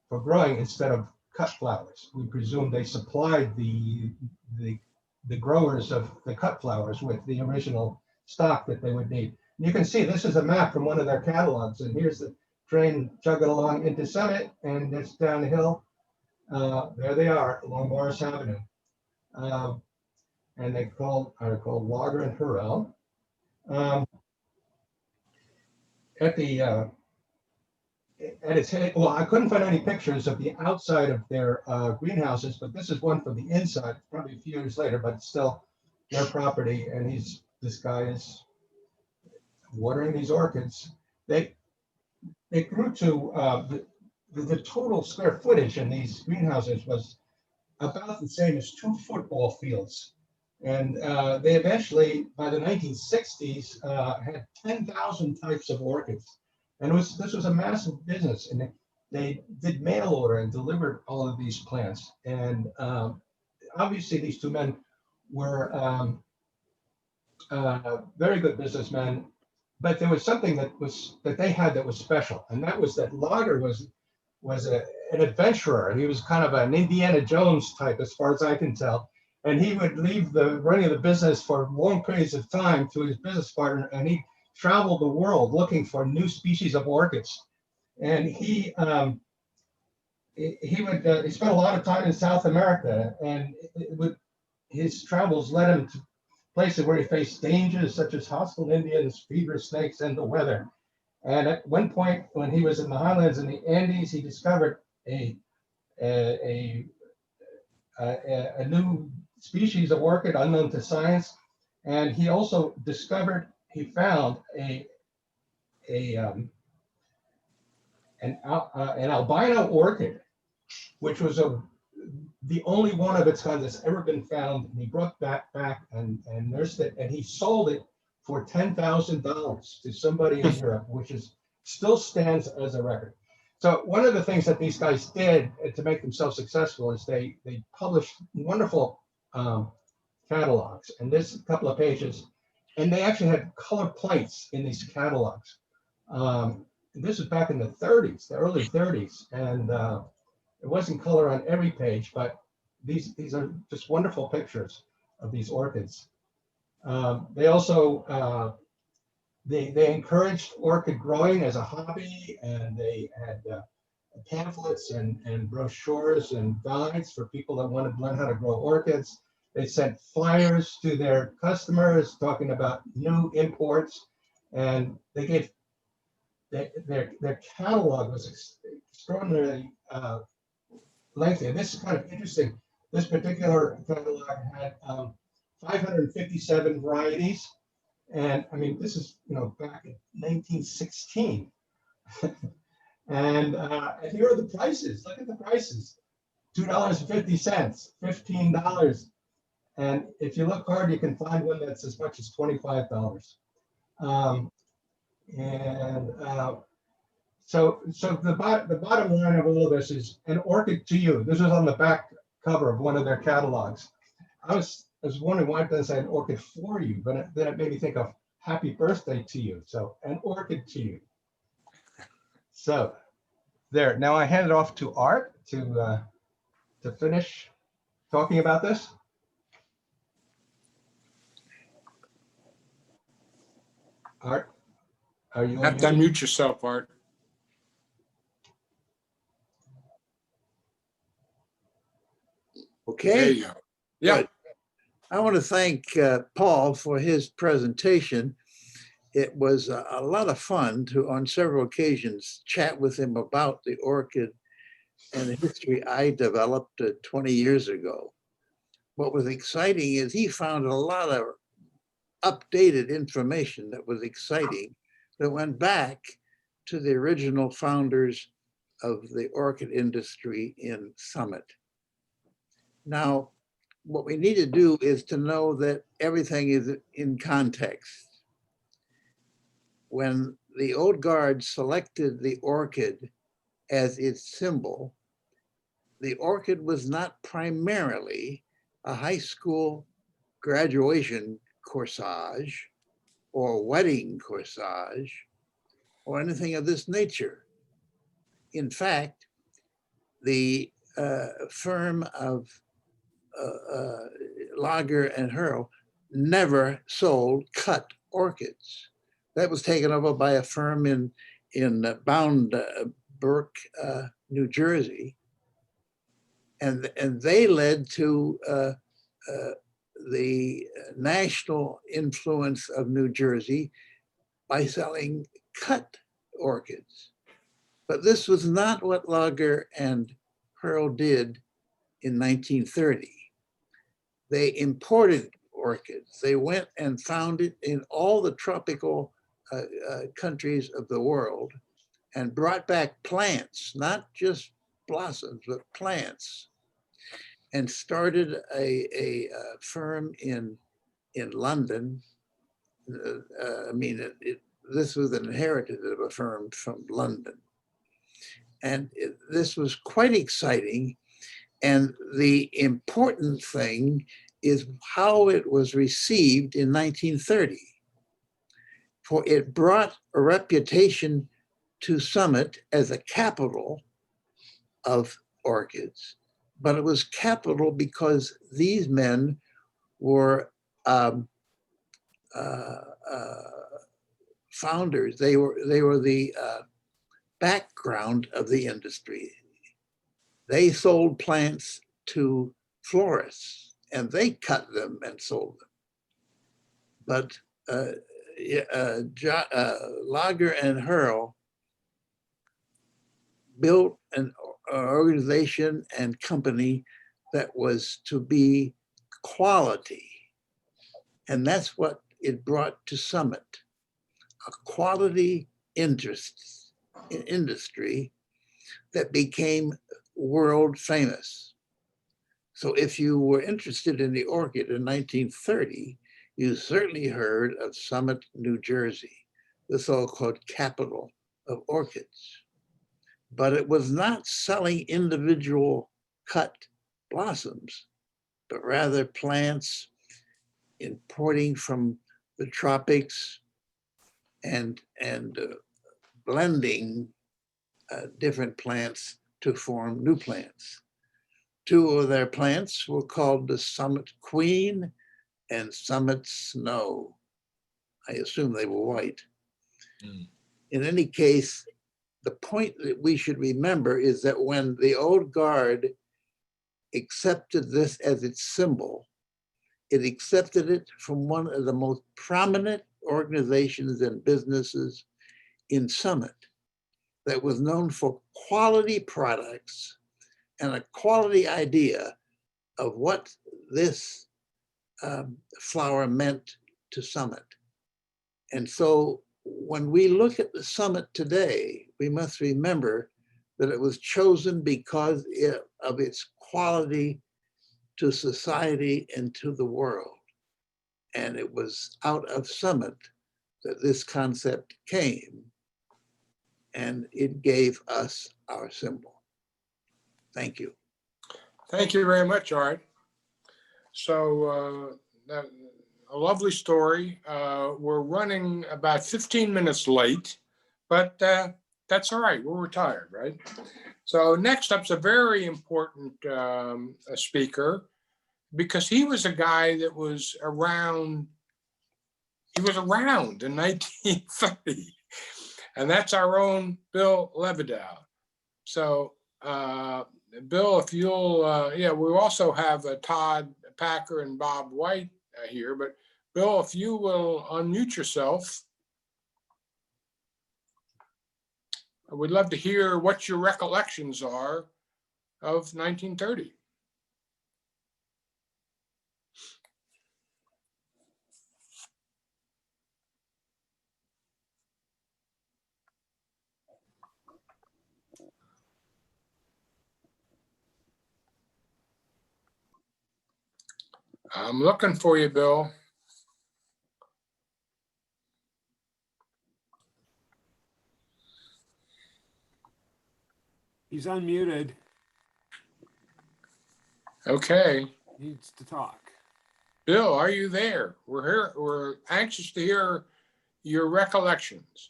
for growing instead of cut flowers. We presume they supplied the growers of the cut flowers with the original stock that they would need. And you can see this is a map from one of their catalogs, and here's the train chugging along into Summit, and it's down the hill. There they are along Morris Avenue, and they are called Lager and Hurrell. At its head, well, I couldn't find any pictures of the outside of their greenhouses, but this is one from the inside, probably a few years later, but it's still their property. And this guy is watering these orchids. They grew to the total square footage in these greenhouses was about the same as 2 football fields. And they eventually, by the 1960s, had 10,000 types of orchids. And this was a massive business, and they did mail order and delivered all of these plants. And obviously, these 2 men were very good businessmen, but there was something that they had that was special, and that was that Lager was an adventurer. He was kind of an Indiana Jones type, as far as I can tell. And he would leave the running of the business for long periods of time to his business partner, and he traveled the world looking for new species of orchids. And he spent a lot of time in South America, and his travels led him to places where he faced dangers such as hostile Indians, fever snakes, and the weather. And at one point, when he was in the highlands in the Andes, he discovered a new species of orchid unknown to science, and he also found an albino orchid, which was the only one of its kind that's ever been found. And he brought that back and nursed it, and he sold it for $10,000 to somebody in Europe, which still stands as a record. So one of the things that these guys did to make themselves successful is they published wonderful catalogs, and there's a couple of pages, and they actually had color plates in these catalogs. This was back in the 30s, the early 30s, and it wasn't color on every page, but these are just wonderful pictures of these orchids. They also they encouraged orchid growing as a hobby, and they had pamphlets and brochures and guides for people that wanted to learn how to grow orchids. They sent flyers to their customers talking about new imports, and they gave their catalog was extraordinarily lengthy. And this is kind of interesting. This particular catalog had 557 varieties. And I mean, this is, back in 1916. And here are the prices. Look at the prices. $2.50, $15. And if you look hard, you can find one that's as much as $25. So the bottom line of all of this is an orchid to you. This was on the back cover of one of their catalogs. I was wondering why it doesn't say an orchid for you, but then it made me think of happy birthday to you. So an orchid to you. So there. Now I hand it off to Art to finish talking about this. Art, are you? You have to unmute yourself, Art. Okay. There you go. Yeah. Good. I want to thank Paul for his presentation. It was a lot of fun to, on several occasions, chat with him about the orchid and the history I developed 20 years ago. What was exciting is he found a lot of updated information that was exciting that went back to the original founders of the orchid industry in Summit. Now, what we need to do is to know that everything is in context. When the old guard selected the orchid as its symbol, the orchid was not primarily a high school graduation corsage or wedding corsage or anything of this nature. In fact, the firm of Lager and Hurrell never sold cut orchids. That was taken over by a firm in Boundbrook, New Jersey, and they led to the national influence of New Jersey by selling cut orchids. But this was not what Lager and Hurrell did in 1930. They imported orchids. They went and found it in all the tropical countries of the world and brought back plants, not just blossoms, but plants, and started a firm in London. This was inherited of a firm from London. And this was quite exciting. And the important thing is how it was received in 1930. for it brought a reputation to Summit as a capital of orchids, but it was capital because these men were founders. They were the background of the industry. They sold plants to florists and they cut them and sold them. But Lager and Hurrell built an organization and company that was to be quality. And that's what it brought to Summit, a quality industry that became world famous. So if you were interested in the orchid in 1930, you certainly heard of Summit, New Jersey, the so-called capital of orchids. But it was not selling individual cut blossoms, but rather plants, importing from the tropics and blending different plants to form new plants. Two of their plants were called the Summit Queen and Summit Snow. I assume they were white. In any case, the point that we should remember is that when the old guard accepted this as its symbol, it accepted it from one of the most prominent organizations and businesses in Summit that was known for quality products and a quality idea of what this flower meant to Summit. And so when we look at the Summit today, we must remember that it was chosen because of its quality to society and to the world. And it was out of Summit that this concept came, and it gave us our symbol. Thank you. Thank you very much, Art. So a lovely story. We're running about 15 minutes late, but that's all right. We're retired, right? So next up's a very important speaker, because he was a guy that was around. He was around in 1930, and that's our own Bill Levidow. So Bill, if you'll, yeah, we also have Todd Packer and Bob White here, but Bill, if you will unmute yourself, I would love to hear what your recollections are of 1930. I'm looking for you, Bill. He's unmuted. Okay. Needs to talk. Bill, are you there? We're here. We're anxious to hear your recollections.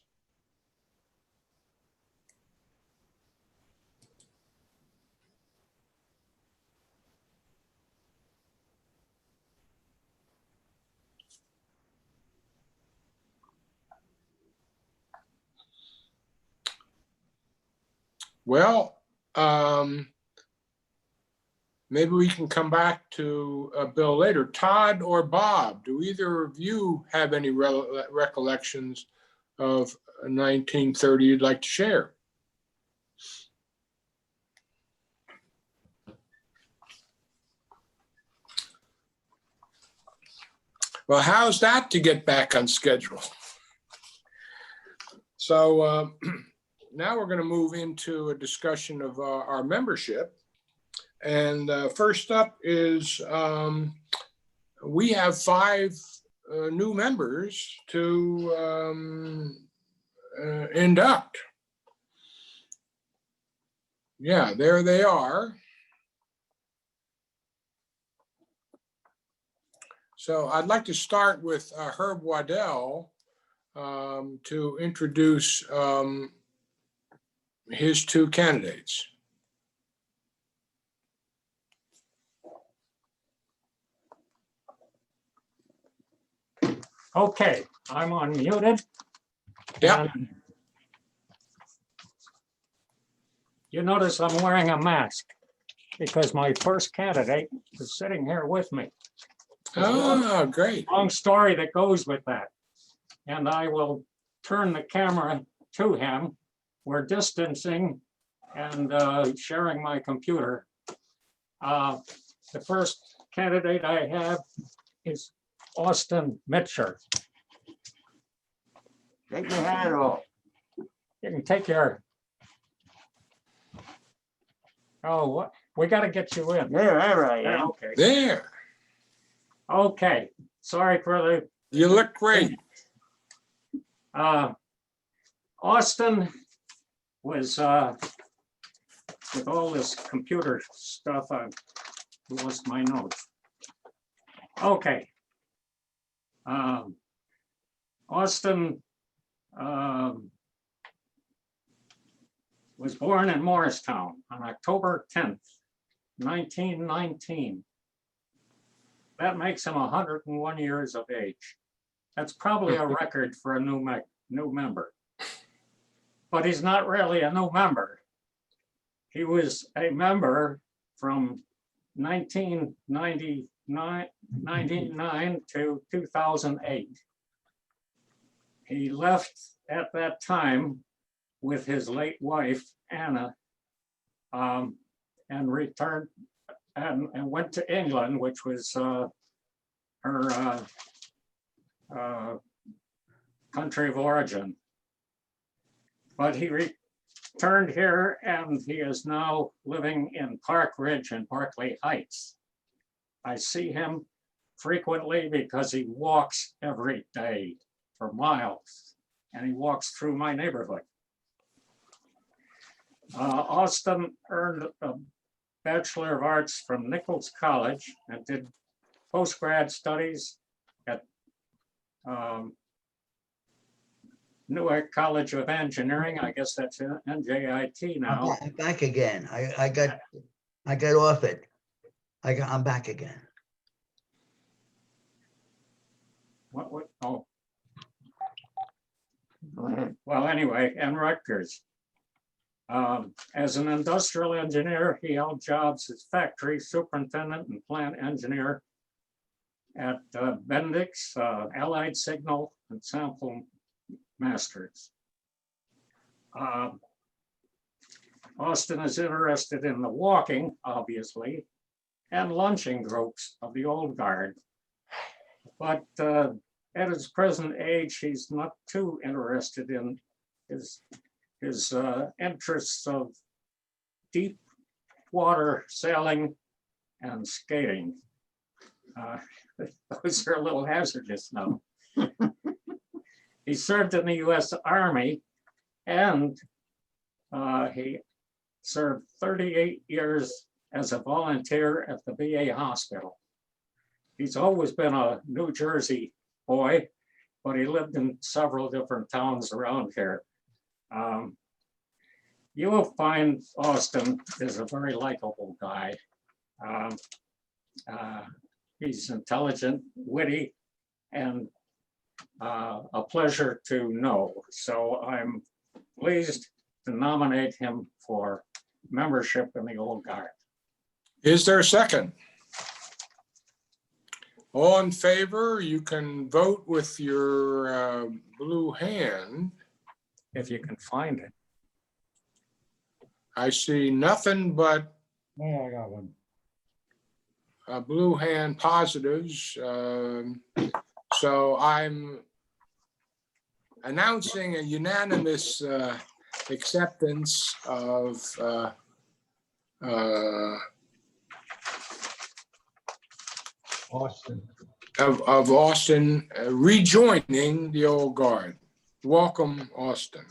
Well, maybe we can come back to Bill later. Todd or Bob, do either of you have any recollections of 1930 you'd like to share? Well, how's that to get back on schedule? So now we're going to move into a discussion of our membership. And first up is we have 5 new members to induct. Yeah, there they are. So I'd like to start with Herb Waddell. to introduce his two candidates. Okay, I'm unmuted. Yeah. You notice I'm wearing a mask because my first candidate is sitting here with me. Oh, great. Long story that goes with that. And I will turn the camera to him. We're distancing and sharing my computer. The first candidate I have is Austin Mitcher. Take your hat off. You can take your. Oh, what? We got to get you in. There I am. Okay. There. Okay. Sorry for the. You look great. Austin was with all this computer stuff. I lost my notes. Okay. Austin was born in Morristown on October 10th, 1919. That makes him 101 years of age. That's probably a record for a new member. But he's not really a new member. He was a member from 1999 to 2008. He left at that time with his late wife, Anna, and returned and went to England, which was her country of origin. But he returned here and he is now living in Park Ridge and Berkeley Heights. I see him frequently because he walks every day for miles and he walks through my neighborhood. Austin earned a Bachelor of Arts from Nichols College and did postgrad studies at Newark College of Engineering. I guess that's NJIT now. I'm back again. I got off it. I'm back again. What? Oh. Go ahead. Well, anyway, and Rutgers. As an industrial engineer, he held jobs as factory superintendent and plant engineer at Bendix, Allied Signal, and Sample Masters. Austin is interested in the walking, obviously, and lunching groups of the old guard. But at his present age, he's not too interested in his interests of deep water sailing and skating. Those are a little hazardous now. He served in the U.S. Army and he served 38 years as a volunteer at the VA hospital. He's always been a New Jersey boy, but he lived in several different towns around here. You will find Austin is a very likable guy. He's intelligent, witty, and a pleasure to know. So I'm pleased to nominate him for membership in the Old Guard. Is there a second? All in favor, you can vote with your blue hand. If you can find it. I see nothing but Oh, I got one. blue hand positives. So I'm announcing a unanimous acceptance of Austin. of Austin rejoining the Old Guard. Welcome, Austin.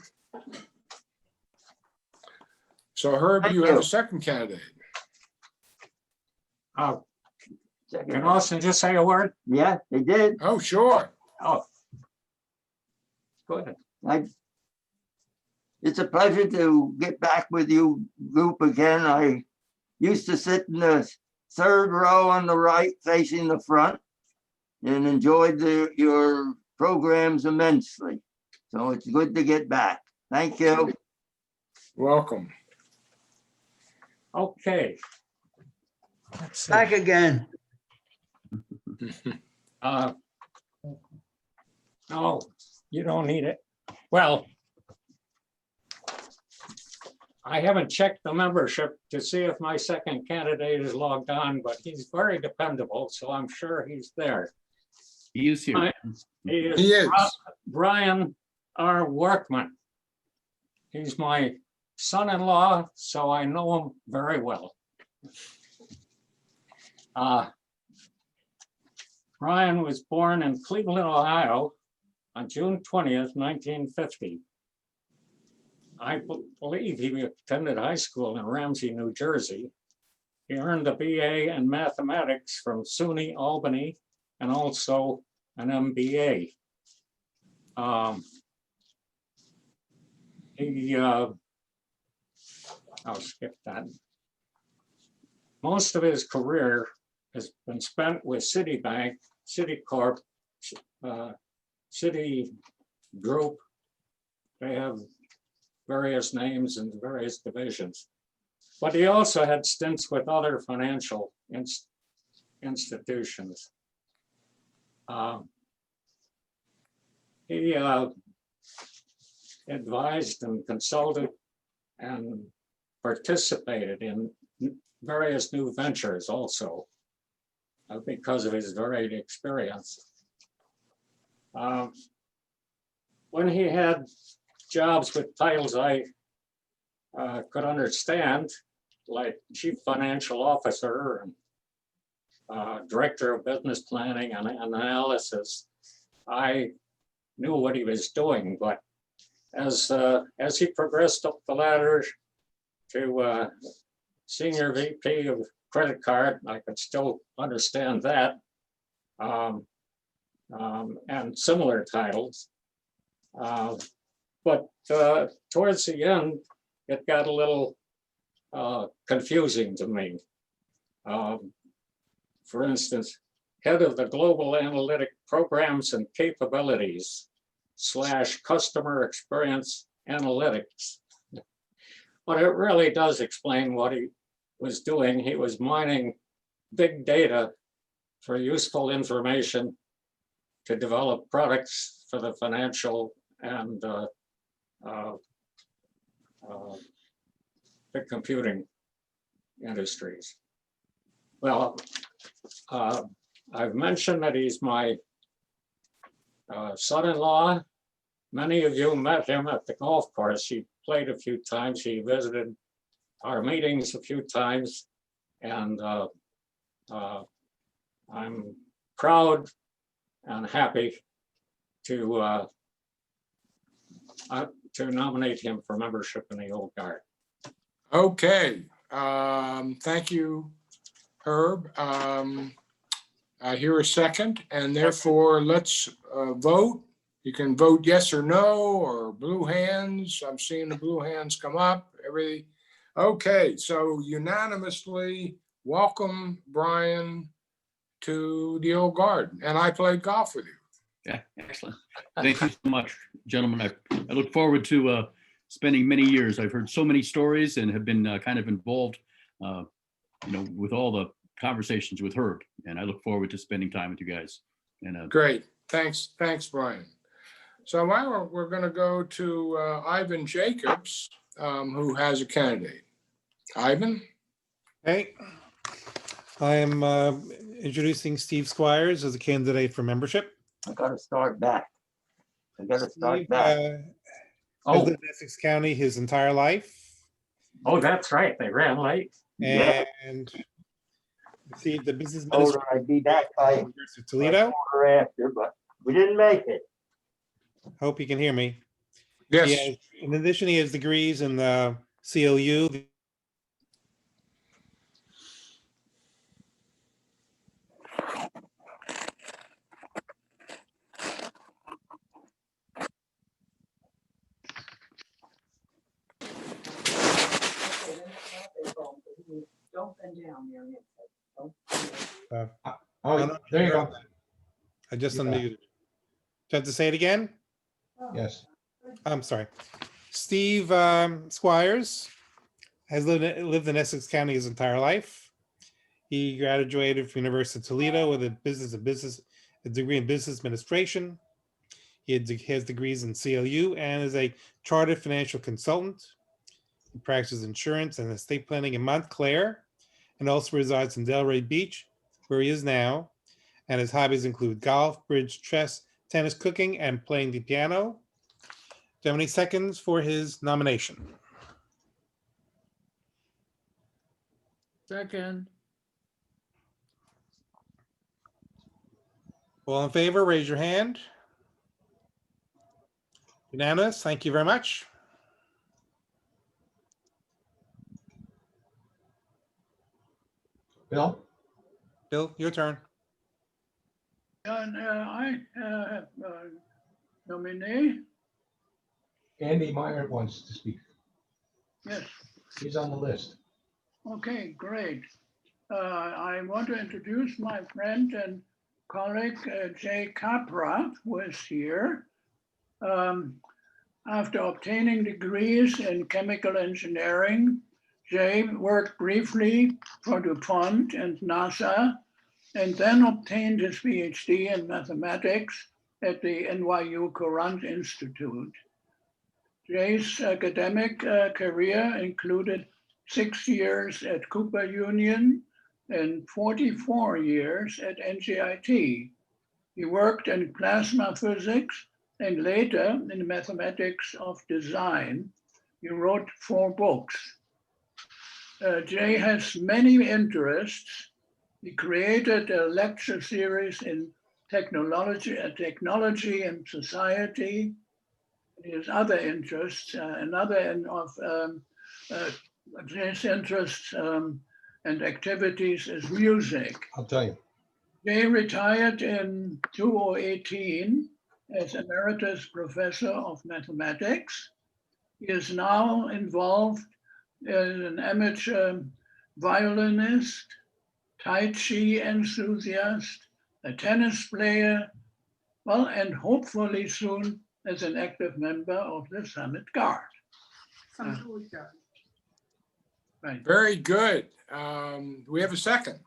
So Herb, you have a second candidate. Can Austin just say a word? Yeah, they did. Oh, sure. Oh. Go ahead. It's a pleasure to get back with you group again. I used to sit in the third row on the right facing the front and enjoyed your programs immensely. So it's good to get back. Thank you. Welcome. Okay. Back again. No, you don't need it. Well, I haven't checked the membership to see if my second candidate is logged on, but he's very dependable, so I'm sure he's there. He is here. He is. He is. Brian R. Workman. He's my son-in-law, so I know him very well. Brian was born in Cleveland, Ohio on June 20th, 1950. I believe he attended high school in Ramsey, New Jersey. He earned a BA in mathematics from SUNY Albany and also an MBA. I'll skip that. Most of his career has been spent with Citibank, Citicorp, Citi Group. They have various names and various divisions. But he also had stints with other financial institutions. He advised and consulted and participated in various new ventures also because of his varied experience. When he had jobs with titles I could understand, like Chief Financial Officer and Director of Business Planning and Analysis, I knew what he was doing, but as he progressed up the ladder to Senior VP of Credit Card, I could still understand that, and similar titles. But towards the end, it got a little confusing to me. For instance, head of the Global Analytic Programs and Capabilities / Customer Experience Analytics. But it really does explain what he was doing. He was mining big data for useful information to develop products for the financial and the computing industries. Well, I've mentioned that he's my son-in-law. Many of you met him at the golf course. He played a few times. He visited our meetings a few times. And I'm proud and happy to nominate him for membership in the Old Guard. Okay, thank you, Herb. I hear a second, and therefore let's vote. You can vote yes or no, or blue hands. I'm seeing the blue hands come up. Okay, so unanimously welcome Brian to the Old Guard, and I played golf with you. Yeah, excellent. Thank you so much, gentlemen. I look forward to spending many years. I've heard so many stories and have been kind of involved, with all the conversations with Herb, and I look forward to spending time with you guys. And great, thanks, Brian. So now we're going to go to Ivan Jacobs, who has a candidate. Ivan. Hey, I am introducing Steve Squires as a candidate for membership. I got to start back. Has lived in Essex County his entire life. Oh, that's right. They ran late. And received the business ministry. I'd be back by University of Toledo. After, but we didn't make it. Hope you can hear me. Yes. In addition, he has degrees in the CLU. Don't bend down, Marion. Oh, there you go. I just You're unmuted. Do you have to say it again? Yes. I'm sorry. Steve Squires has lived in Essex County his entire life. He graduated from University of Toledo with a degree in business administration. He has degrees in CLU and is a chartered financial consultant. He practices insurance and estate planning in Montclair and also resides in Delray Beach, where he is now. And his hobbies include golf, bridge, chess, tennis, cooking, and playing the piano. Do you have any seconds for his nomination? Second. All in favor, raise your hand. Unanimous. Thank you very much. Bill? Bill, your turn. And I have nominee. Andy Meyer wants to speak. Yes. He's on the list. Okay, great. I want to introduce my friend and colleague, Jay Capra, who is here. After obtaining degrees in chemical engineering, Jay worked briefly for DuPont and NASA, and then obtained his PhD in mathematics at the NYU Courant Institute. Jay's academic career included 6 years at Cooper Union and 44 years at NJIT. He worked in plasma physics and later in mathematics of design. He wrote 4 books. Jay has many interests. He created a lecture series in technology and society. His other interests, Jay's interests and activities is music. I'll tell you. Jay retired in 2018 as Emeritus Professor of Mathematics. He is now involved as an amateur violinist, Tai Chi enthusiast, a tennis player, well, and hopefully soon as an active member of the Summit Guard. Right. Very good. We have a second.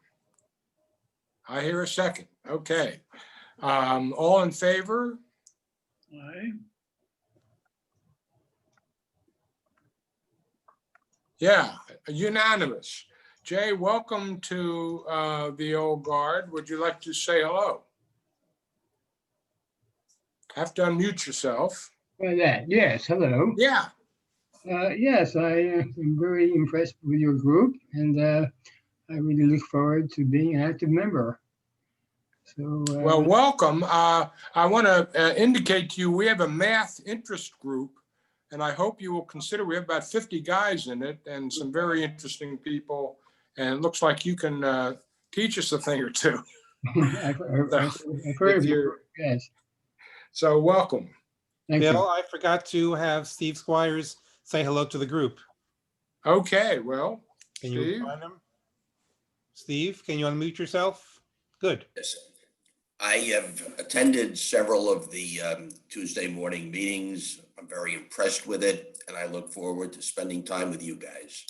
I hear a second. Okay. All in favor? Aye. Yeah, unanimous. Jay, welcome to the old guard. Would you like to say hello? Have to unmute yourself. Yes, hello. Yeah. Yes, I am very impressed with your group, and I really look forward to being an active member. So, Well, welcome. I want to indicate to you, we have a math interest group, and I hope you will consider, we have about 50 guys in it and some very interesting people. And it looks like you can teach us a thing or two. I've heard of you. Yes. So welcome. Thank Bill, you. I forgot to have Steve Squires say hello to the group. Okay, well, Can Steve? you find him? Steve, can you unmute yourself? Good. Yes. I have attended several of the Tuesday morning meetings. I'm very impressed with it, and I look forward to spending time with you guys.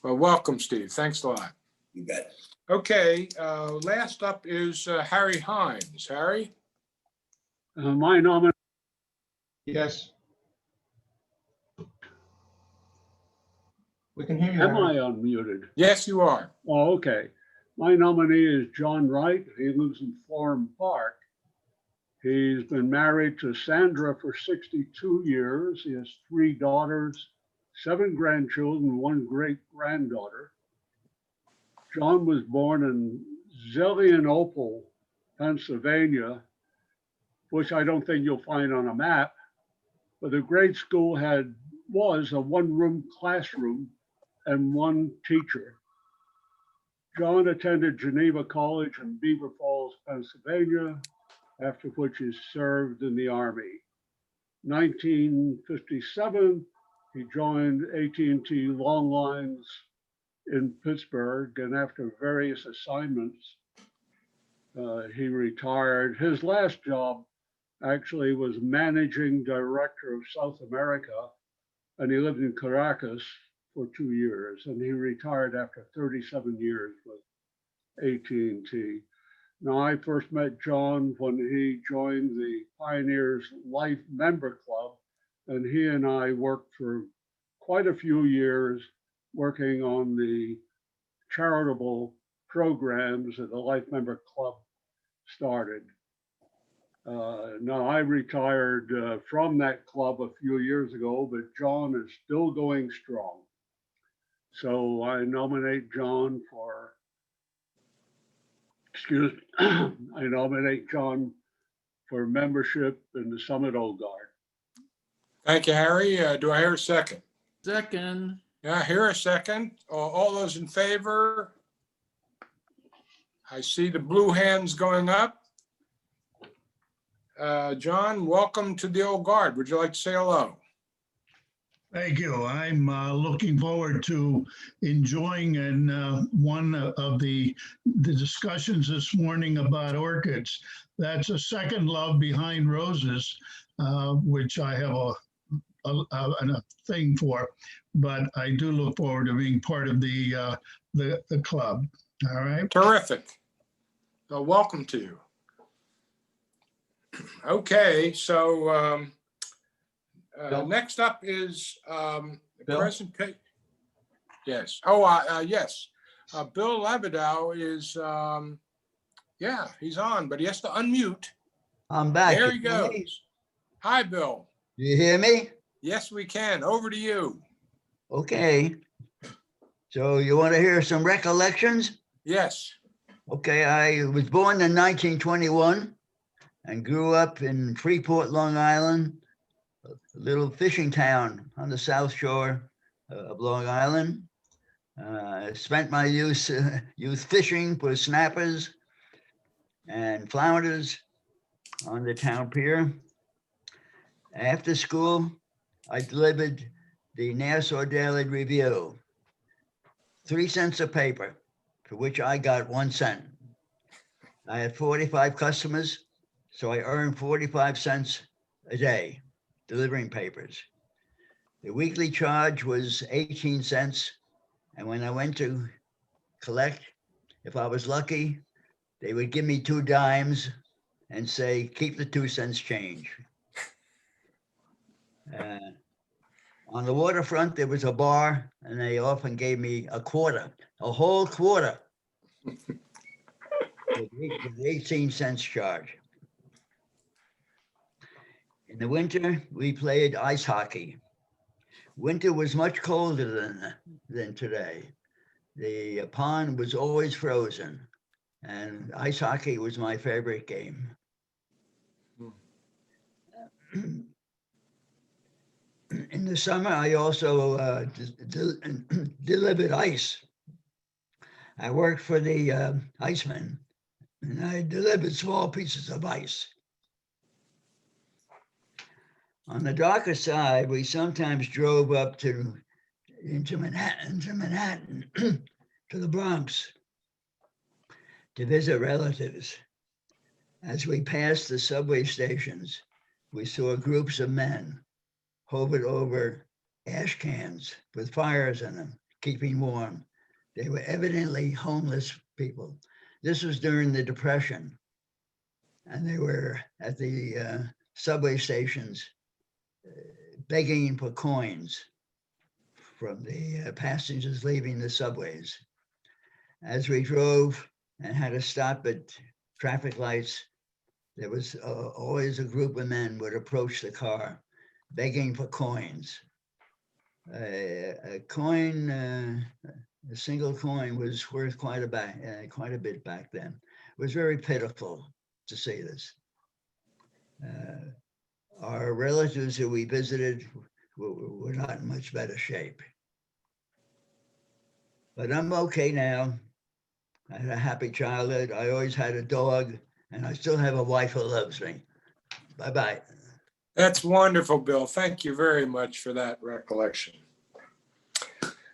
Well, welcome, Steve. Thanks a lot. You bet. Okay, last up is Harry Hines. Harry? My nomination. Yes. We can hear you. Am I Harry. unmuted? Yes, you are. Oh, okay. My nominee is John Wright. He lives in Florham Park. He's been married to Sandra for 62 years. He has 3 daughters, 7 grandchildren, 1 great-granddaughter. John was born in Zelienople, Pennsylvania, which I don't think you'll find on a map, but the grade school was a 1-room classroom and 1 teacher. John attended Geneva College in Beaver Falls, Pennsylvania, after which he served in the Army. 1957, he joined AT&T Long Lines in Pittsburgh, and after various assignments, he retired. His last job actually was managing director of South America, and he lived in Caracas for 2 years, and he retired after 37 years with AT&T. Now, I first met John when he joined the Pioneers Life Member Club, and he and I worked for quite a few years working on the charitable programs that the Life Member Club started. Now, I retired from that club a few years ago, but John is still going strong. So I nominate John for, I nominate John for membership in the Summit Old Guard. Thank you, Harry. Do I hear a second? Second. Yeah, I hear a second. All those in favor? I see the blue hands going up. John, welcome to the Old Guard. Would you like to say hello? Thank you. I'm looking forward to enjoying one of the discussions this morning about orchids. That's a second love behind roses, which I have a thing for, but I do look forward to being part of the club. All right. Terrific. Welcome to you. Okay, so next up is presentation. Yes. Oh, yes. Bill Levidow is, yeah, he's on, but he has to unmute. I'm back. There he goes. Hi, Bill. You hear me? Yes, we can. Over to you. Okay. So you want to hear some recollections? Yes. Okay, I was born in 1921 and grew up in Freeport, Long Island, a little fishing town on the South Shore of Long Island. I spent my youth fishing for snappers and flounders on the town pier. After school, I delivered the Nassau Daily Review, 3 cents a paper, for which I got 1 cent. I had 45 customers, so I earned 45 cents a day delivering papers. The weekly charge was 18 cents, and when I went to collect, if I was lucky, they would give me 2 dimes and say, keep the 2 cents change. On the waterfront, there was a bar, and they often gave me a quarter, a whole quarter, with 18 cents charge. In the winter, we played ice hockey. Winter was much colder than today. The pond was always frozen, and ice hockey was my favorite game. In the summer, I also delivered ice. I worked for the iceman, and I delivered small pieces of ice. On the darker side, we sometimes drove up into Manhattan, to the Bronx, to visit relatives. As we passed the subway stations, we saw groups of men hovered over ash cans with fires in them, keeping warm. They were evidently homeless people. This was during the Depression, and they were at the subway stations begging for coins from the passengers leaving the subways. As we drove and had to stop at traffic lights, there was always a group of men would approach the car begging for coins. A coin, a single coin was worth quite a bit back then. It was very pitiful to see this. Our relatives who we visited were not in much better shape. But I'm okay now. I had a happy childhood. I always had a dog, and I still have a wife who loves me. Bye-bye. That's wonderful, Bill. Thank you very much for that recollection.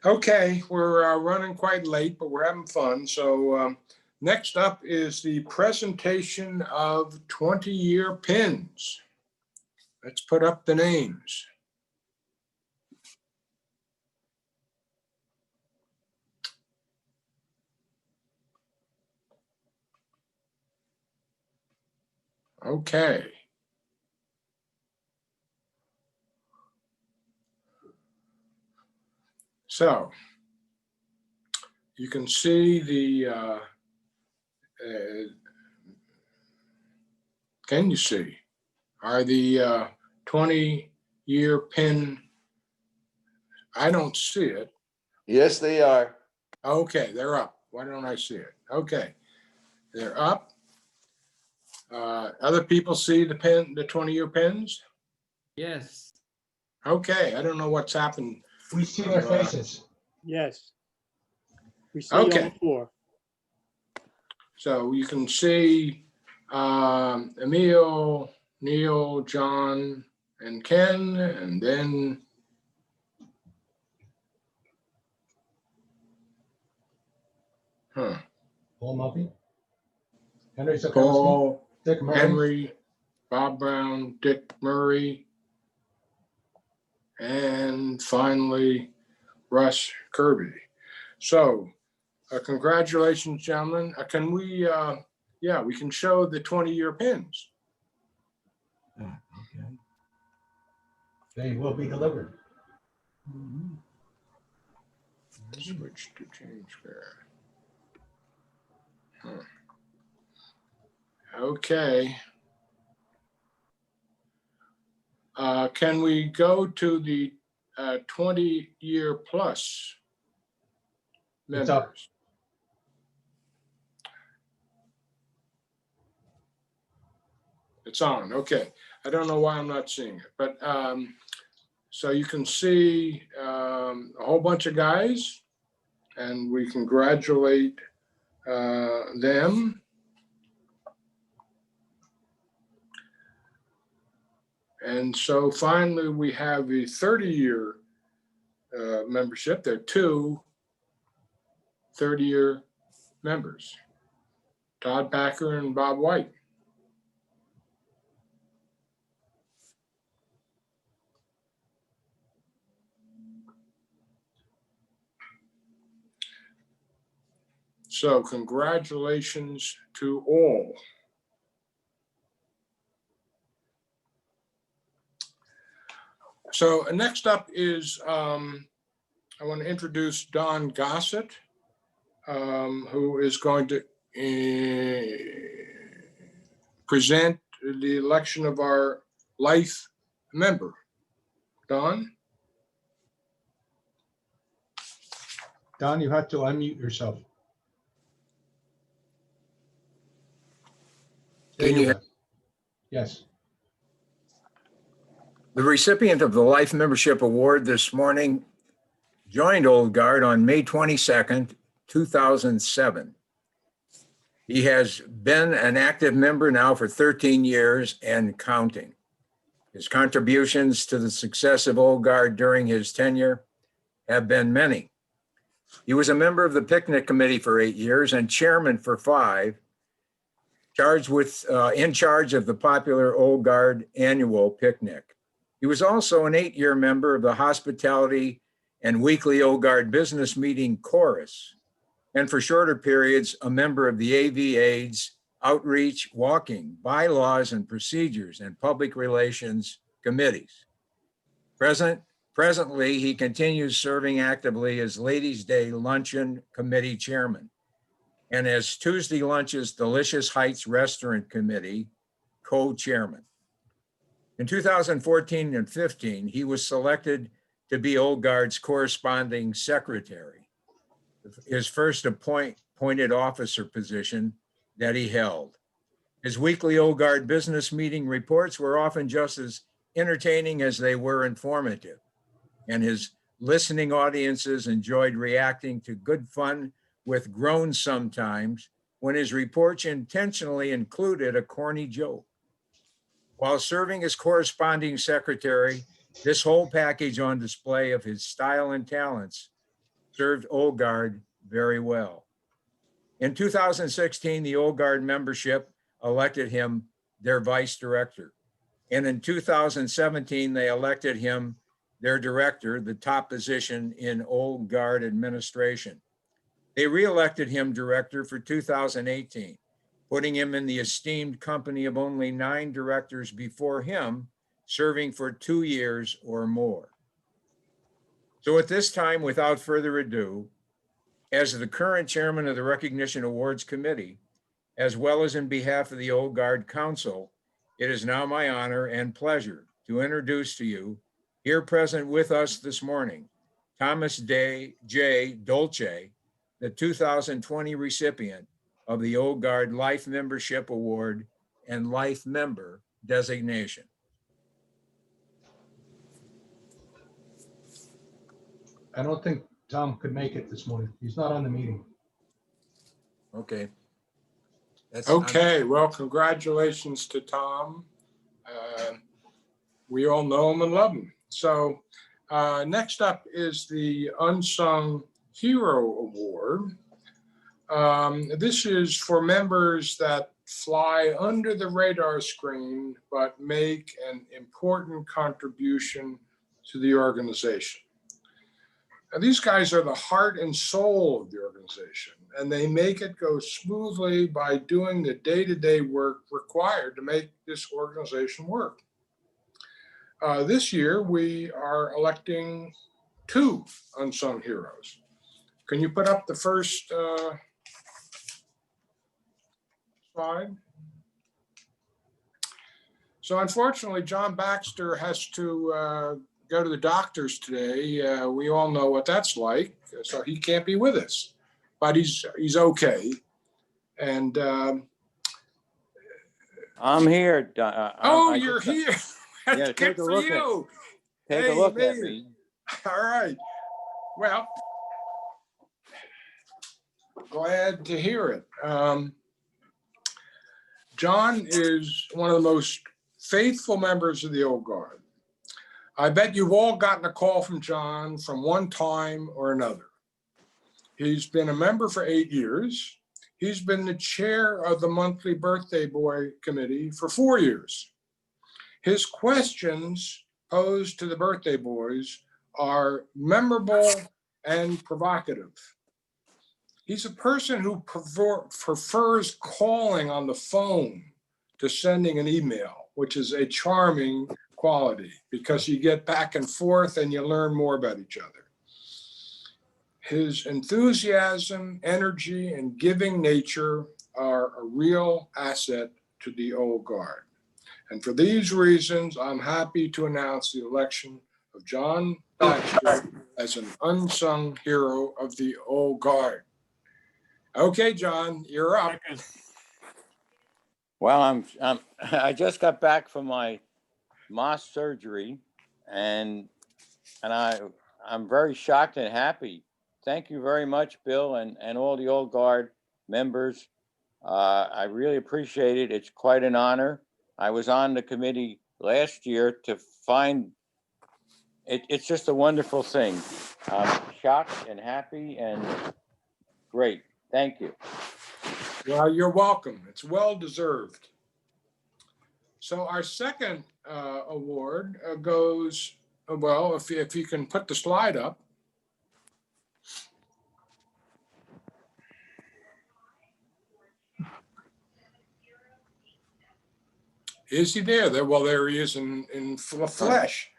Okay, we're running quite late, but we're having fun. So next up is the presentation of 20-year pins. Let's put up the names. Okay. So you can see the, can you see? Are the 20-year pin, I don't see it. Yes, they are. Okay, they're up. Why don't I see it? Okay, they're up. Other people see the pin, the 20-year pins? Yes. Okay, I don't know what's happened. We see their faces. Yes. We see all Okay. four. So you can see Emil, Neil, John, and Ken, and then Paul Muffy, Henry Sokowski, Paul, Dick Murray. Henry, Bob Brown, Dick Murray, and finally Russ Kirby. So congratulations, gentlemen. Can we, yeah, we can show the 20-year pins. Okay. They will be delivered. Switch to change there. Okay. Can we go to the 20-year plus It's up. members? It's on, okay. I don't know why I'm not seeing it, but so you can see a whole bunch of guys, and we congratulate them. And so finally, we have the 30-year membership. There are two 30-year members, Todd Packer and Bob White. So congratulations to all. So next up is, I want to introduce Don Gossett, who is going to present the election of our life member. Don? Don, you have to unmute yourself. Can you hear? Yes. The recipient of the Life Membership Award this morning joined Old Guard on May 22nd, 2007. He has been an active member now for 13 years and counting. His contributions to the success of Old Guard during his tenure have been many. He was a member of the picnic committee for 8 years and chairman for 5, in charge of the popular Old Guard annual picnic. He was also an 8-year member of the hospitality and weekly Old Guard business meeting chorus, and for shorter periods, a member of the AV AIDS, outreach, walking, bylaws and procedures, and public relations committees. Presently, he continues serving actively as Ladies' Day Luncheon Committee Chairman and as Tuesday Lunch's Delicious Heights Restaurant Committee Co-Chairman. In 2014 and 15, he was selected to be Old Guard's corresponding secretary, his first appointed officer position that he held. His weekly Old Guard business meeting reports were often just as entertaining as they were informative, and his listening audiences enjoyed reacting to good fun with groans sometimes when his reports intentionally included a corny joke. While serving as corresponding secretary, this whole package on display of his style and talents served Old Guard very well. In 2016, the Old Guard membership elected him their vice director. And in 2017, they elected him their director, the top position in Old Guard administration. They reelected him director for 2018, putting him in the esteemed company of only 9 directors before him, serving for 2 years or more. So at this time, without further ado, as the current chairman of the Recognition Awards Committee, as well as in behalf of the Old Guard Council, it is now my honor and pleasure to introduce to you, here present with us this morning, Thomas J. Dolce, the 2020 recipient of the Old Guard Life Membership Award and Life Member designation. I don't think Tom could make it this morning. He's not on the meeting. Okay. Okay, well, congratulations to Tom. We all know him and love him. So next up is the Unsung Hero Award. This is for members that fly under the radar screen, but make an important contribution to the organization. Now, these guys are the heart and soul of the organization, and they make it go smoothly by doing the day-to-day work required to make this organization work. This year, we are electing 2 unsung heroes. Can you put up the first slide? So unfortunately, John Baxter has to go to the doctors today. We all know what that's like, so he can't be with us, but he's okay. And I'm here. You're here. That's Yeah, good take a for look you. Take Hey, a look you at made me. it. All right. Well, glad to hear it. John is one of the most faithful members of the Old Guard. I bet you've all gotten a call from John from one time or another. He's been a member for 8 years. He's been the chair of the monthly Birthday Boy Committee for 4 years. His questions posed to the birthday boys are memorable and provocative. He's a person who prefers calling on the phone to sending an email, which is a charming quality because you get back and forth and you learn more about each other. His enthusiasm, energy, and giving nature are a real asset to the Old Guard. And for these reasons, I'm happy to announce the election of John Baxter as an unsung hero of the Old Guard. Okay, John, you're up. Well, I just got back from my Moss surgery, and I'm very shocked and happy. Thank you very much, Bill, and all the Old Guard members. I really appreciate it. It's quite an honor. I was on the committee last year to find it. It's just a wonderful thing. I'm shocked and happy and great. Thank you. Well, you're welcome. It's well deserved. So our second award goes, well, if you can put the slide up. Is he there? Well, there he is in flesh.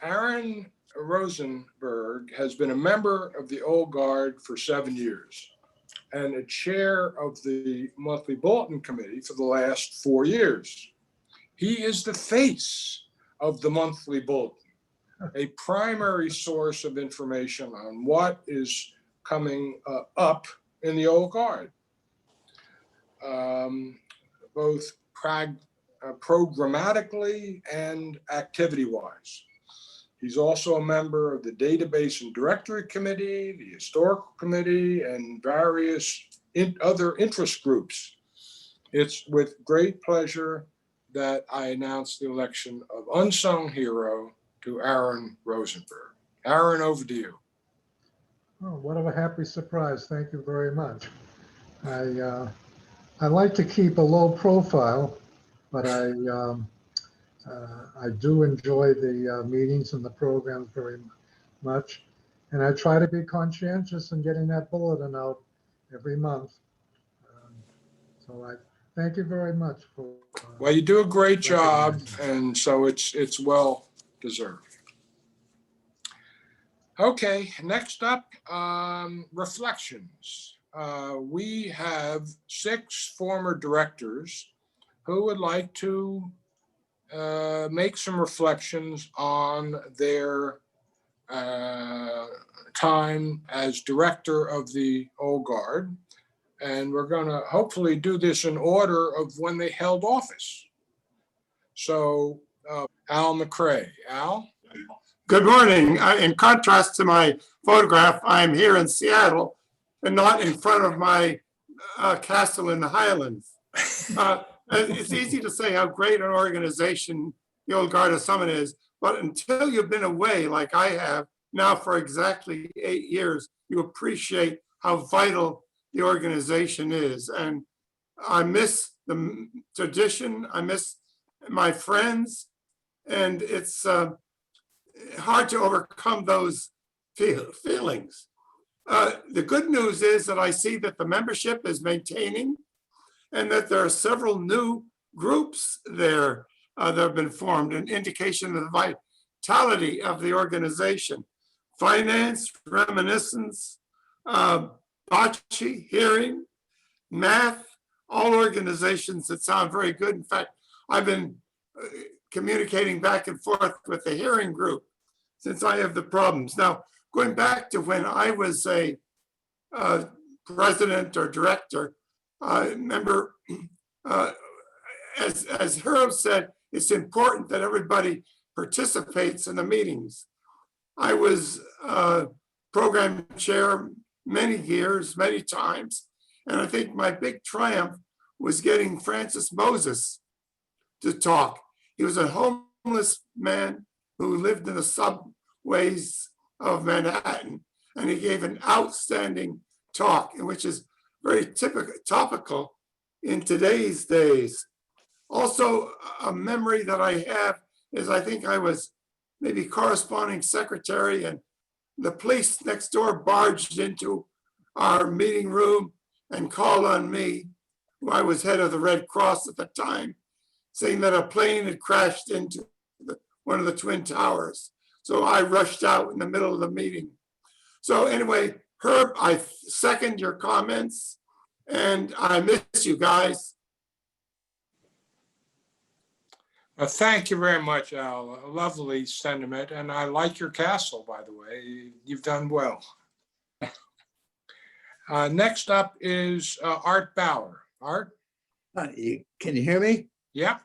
Aaron Rosenberg has been a member of the Old Guard for 7 years and a chair of the monthly bulletin committee for the last 4 years. He is the face of the monthly bulletin, a primary source of information on what is coming up in the Old Guard, both programmatically and activity-wise. He's also a member of the Database and Directory Committee, the Historical Committee, and various other interest groups. It's with great pleasure that I announce the election of unsung hero to Aaron Rosenberg. Aaron, over to you. Oh, what a happy surprise. Thank you very much. I like to keep a low profile, but I do enjoy the meetings and the programs very much. And I try to be conscientious in getting that bulletin out every month. So I thank you very much for. Well, you do a great job, and so it's well deserved. Okay, next up, reflections. We have 6 former directors who would like to make some reflections on their time as director of the Old Guard. And we're going to hopefully do this in order of when they held office. So Al McCrae. Al? Good morning. In contrast to my photograph, I'm here in Seattle and not in front of my castle in the Highlands. It's easy to say how great an organization the Old Guard of Summit is, but until you've been away like I have now for exactly 8 years, you appreciate how vital the organization is. And I miss the tradition, I miss my friends, and it's hard to overcome those feelings. The good news is that I see that the membership is maintaining and that there are several new groups there that have been formed, an indication of the vitality of the organization. Finance, reminiscence, bocce, hearing, math, all organizations that sound very good. In fact, I've been communicating back and forth with the hearing group since I have the problems. Now, going back to when I was a president or director, I remember, as Hurrell said, it's important that everybody participates in the meetings. I was program chair many years, many times, and I think my big triumph was getting Francis Moses to talk. He was a homeless man who lived in the subways of Manhattan, and he gave an outstanding talk, which is very typical, topical in today's days. Also, a memory that I have is I think I was maybe corresponding secretary, and the police next door barged into our meeting room and called on me, who I was head of the Red Cross at the time, saying that a plane had crashed into one of the Twin Towers. So I rushed out in the middle of the meeting. So anyway, Herb, I second your comments, and I miss you guys. Thank you very much, Al. A lovely sentiment, and I like your castle, by the way. You've done well. Next up is Art Bauer. Art? Can you hear me? Yeah.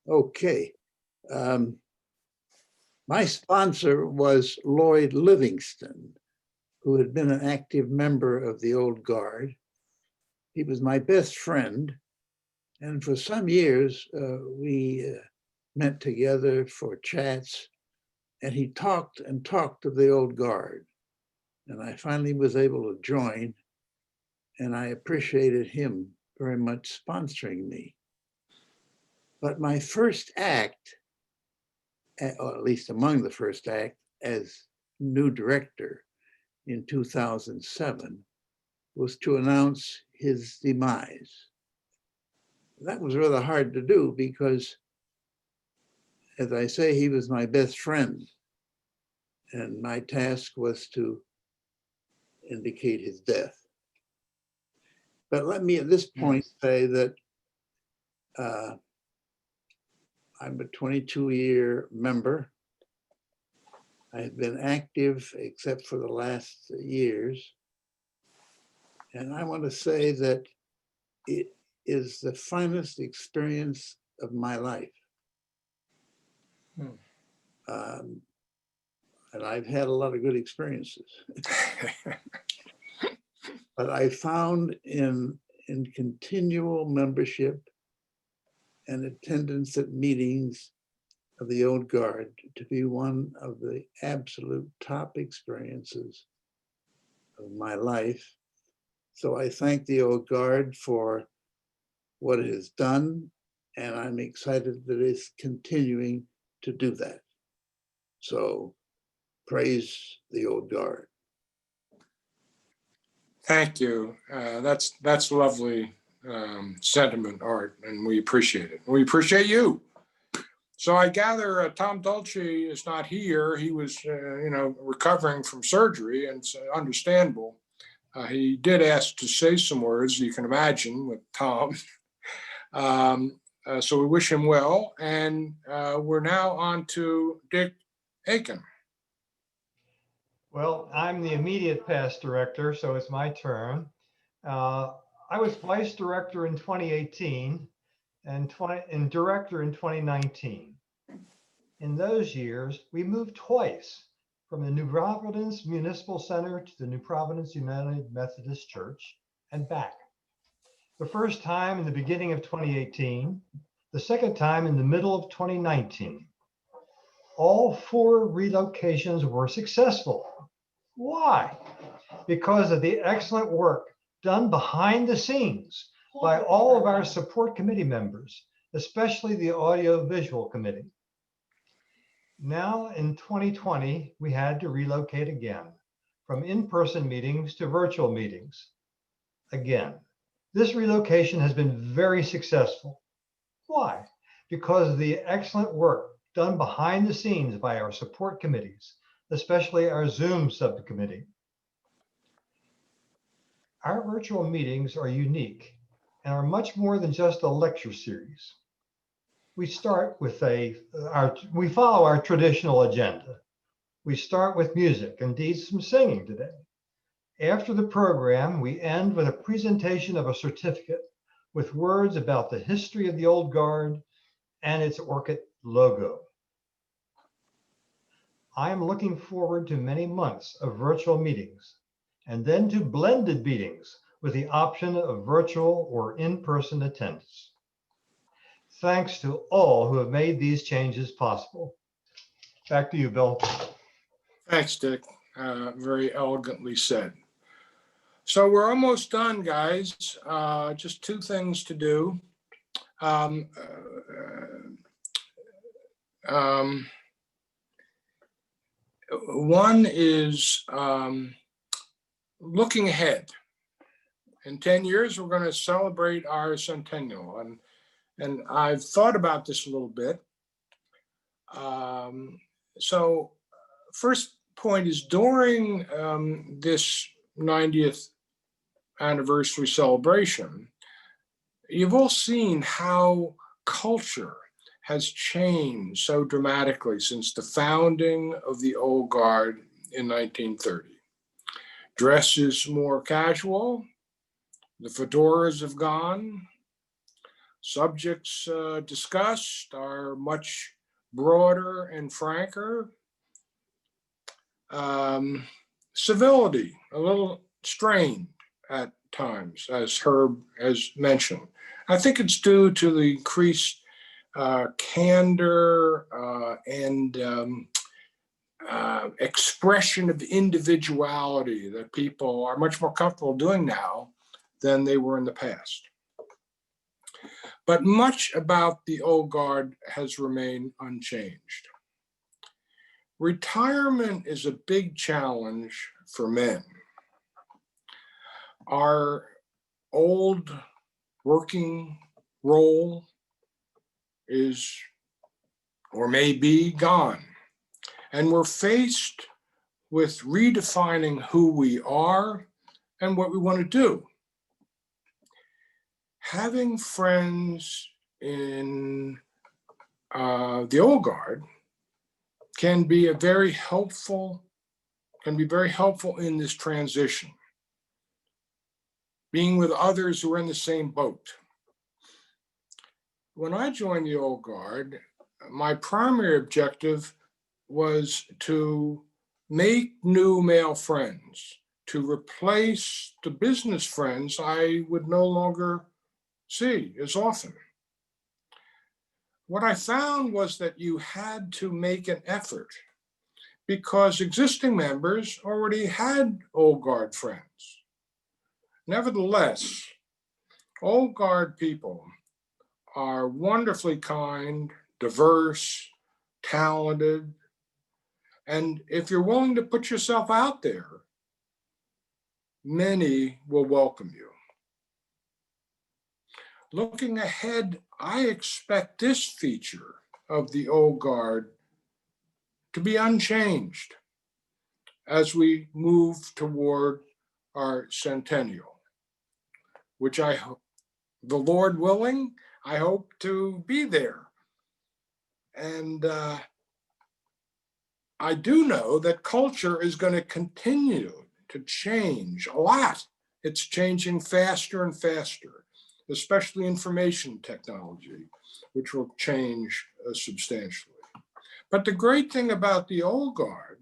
Okay. My sponsor was Lloyd Livingston, who had been an active member of the Old Guard. He was my best friend, and for some years we met together for chats, and he talked and talked of the Old Guard. And I finally was able to join, and I appreciated him very much sponsoring me. But my first act, or at least among the first act, as new director in 2007, was to announce his demise. That was rather hard to do because, as I say, he was my best friend, and my task was to indicate his death. But let me at this point say that I'm a 22-year member. I have been active except for the last years. And I want to say that it is the finest experience of my life. And I've had a lot of good experiences. But I found in continual membership and attendance at meetings of the Old Guard to be one of the absolute top experiences of my life. So I thank the Old Guard for what it has done, and I'm excited that it's continuing to do that. So praise the Old Guard. Thank you. That's lovely sentiment, Art, and we appreciate it. We appreciate you. So I gather Tom Dolce is not here. He was, recovering from surgery, and it's understandable. He did ask to say some words, you can imagine, with Tom. So we wish him well. And we're now on to Dick Aiken. Well, I'm the immediate past director, so it's my turn. I was vice director in 2018 and director in 2019. In those years, we moved twice from the New Providence Municipal Center to the New Providence United Methodist Church and back. The first time in the beginning of 2018, the second time in the middle of 2019. All 4 relocations were successful. Why? Because of the excellent work done behind the scenes by all of our support committee members, especially the audio-visual committee. Now in 2020, we had to relocate again, from in-person meetings to virtual meetings. Again, this relocation has been very successful. Why? Because of the excellent work done behind the scenes by our support committees, especially our Zoom subcommittee. Our virtual meetings are unique and are much more than just a lecture series. We start with we follow our traditional agenda. We start with music, indeed some singing today. After the program, we end with a presentation of a certificate with words about the history of the Old Guard and its ORCHID logo. I am looking forward to many months of virtual meetings and then to blended meetings with the option of virtual or in-person attendance. Thanks to all who have made these changes possible. Back to you, Bill. Thanks, Dick. Very elegantly said. So we're almost done, guys. Just 2 things to do. One is looking ahead. In 10 years, we're going to celebrate our centennial. And I've thought about this a little bit. So first point is during this 90th anniversary celebration, you've all seen how culture has changed so dramatically since the founding of the Old Guard in 1930. Dress is more casual. The fedoras have gone. Subjects discussed are much broader and franker. Civility, a little strained at times, as Herb has mentioned. I think it's due to the increased candor and expression of individuality that people are much more comfortable doing now than they were in the past. But much about the Old Guard has remained unchanged. Retirement is a big challenge for men. Our old working role is or may be gone. And we're faced with redefining who we are and what we want to do. Having friends in the Old Guard can be very helpful in this transition. Being with others who are in the same boat. When I joined the Old Guard, my primary objective was to make new male friends, to replace the business friends I would no longer see as often. what I found was that you had to make an effort because existing members already had Old Guard friends. Nevertheless, Old Guard people are wonderfully kind, diverse, talented, and if you're willing to put yourself out there, many will welcome you. Looking ahead, I expect this feature of the Old Guard to be unchanged as we move toward our centennial, which I hope, the Lord willing, I hope to be there. And I do know that culture is going to continue to change a lot. It's changing faster and faster, especially information technology, which will change substantially. But the great thing about the Old Guard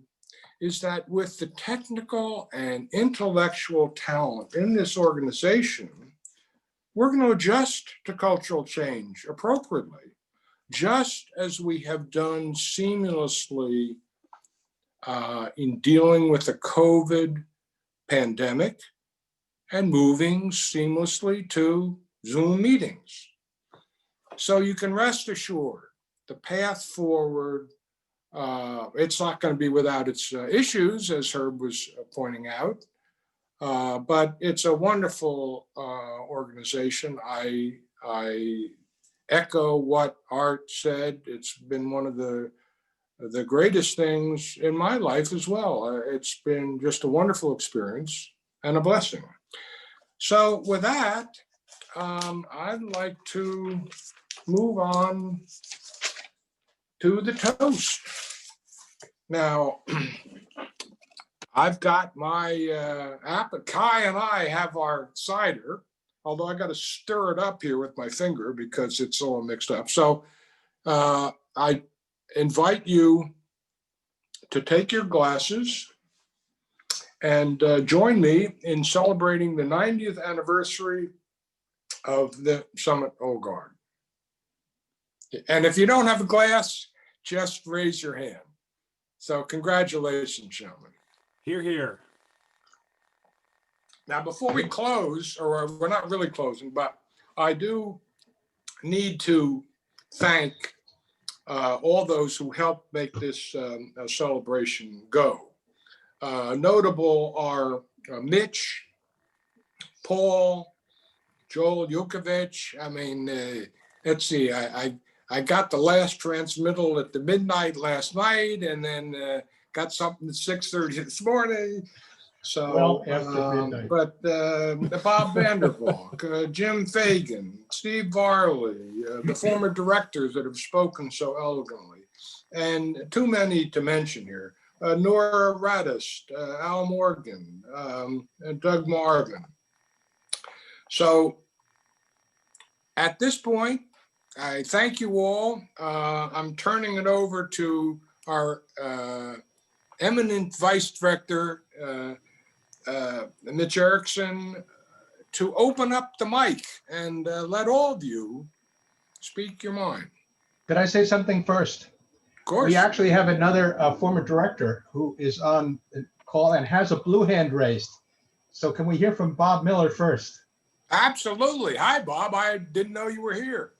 is that with the technical and intellectual talent in this organization, we're going to adjust to cultural change appropriately, just as we have done seamlessly in dealing with the COVID pandemic and moving seamlessly to Zoom meetings. So you can rest assured the path forward, it's not going to be without its issues, as Herb was pointing out, but it's a wonderful organization. I echo what Art said. It's been one of the greatest things in my life as well. It's been just a wonderful experience and a blessing. So with that, I'd like to move on to the toast. Now, I've got my Kai and I have our cider, although I got to stir it up here with my finger because it's all mixed up. So I invite you to take your glasses and join me in celebrating the 90th anniversary of the Summit Old Guard. And if you don't have a glass, just raise your hand. So congratulations, gentlemen. Hear, hear. Now, before we close, or we're not really closing, but I do need to thank all those who helped make this celebration go. Notable are Mitch, Paul, Joel Yukovich. I mean, let's see, I got the last transmittal at the midnight last night, and then got something at 6:30 this morning. So, Well, after midnight. but Bob Vandervalk, Jim Fagan, Steve Varley, the former directors that have spoken so elegantly, and too many to mention here. Nora Radist, Al Morgan, and Doug Marvin. So at this point, I thank you all. I'm turning it over to our eminent Vice Director, Mitch Erickson, to open up the mic and let all of you speak your mind. Could I say something first? Of course. We actually have another former director who is on call and has a blue hand raised. So can we hear from Bob Miller first? Absolutely. Hi, Bob. I didn't know you were here.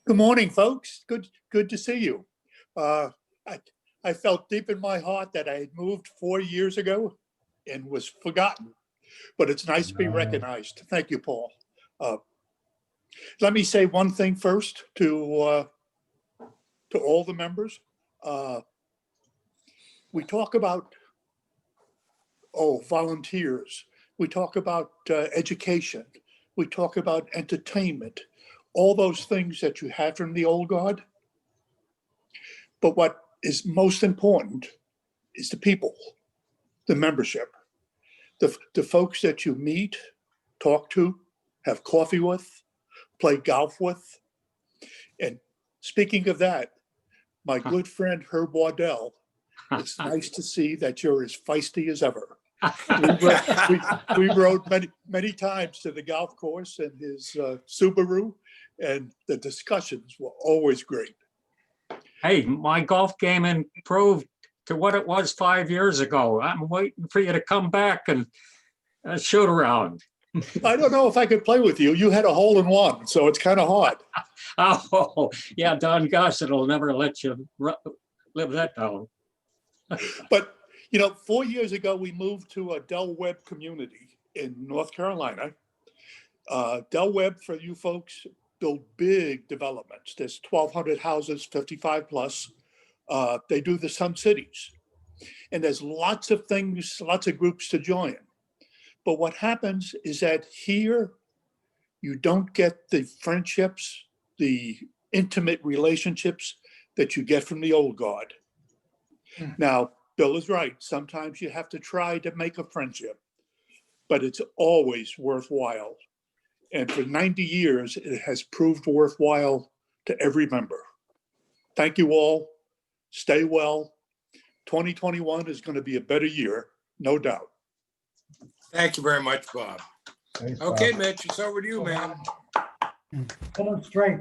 Good morning, folks. Good to see you. I felt deep in my heart that I had moved 4 years ago and was forgotten, but it's nice to be recognized. Thank you, Paul. Let me say one thing first to all the members. We talk about, volunteers. We talk about education. We talk about entertainment, all those things that you have from the Old Guard. But what is most important is the people, the membership, the folks that you meet, talk to, have coffee with, play golf with. And speaking of that, my good friend Herb Waddell, it's nice to see that you're as feisty as ever. We rode many times to the golf course in his Subaru, and the discussions were always great. Hey, my golf game improved to what it was 5 years ago. I'm waiting for you to come back and shoot around. I don't know if I could play with you. You had a hole in one, so it's kind of hard. Oh, yeah, Don Gossett will never let you live that down. But, you know, 4 years ago, we moved to a Del Webb community in North Carolina. Del Webb, for you folks, build big developments. There's 1,200 houses, 55 plus. They do the Sun Cities. And there's lots of things, lots of groups to join. But what happens is that here, you don't get the friendships, the intimate relationships that you get from the old guard. Now, Bill is right. Sometimes you have to try to make a friendship, but it's always worthwhile. And for 90 years, it has proved worthwhile to every member. Thank you all. Stay well. 2021 is going to be a better year, no doubt. Thank you very much, Bob. Thanks, Okay, Bob. Mitch, it's over to you, man. Put them straight.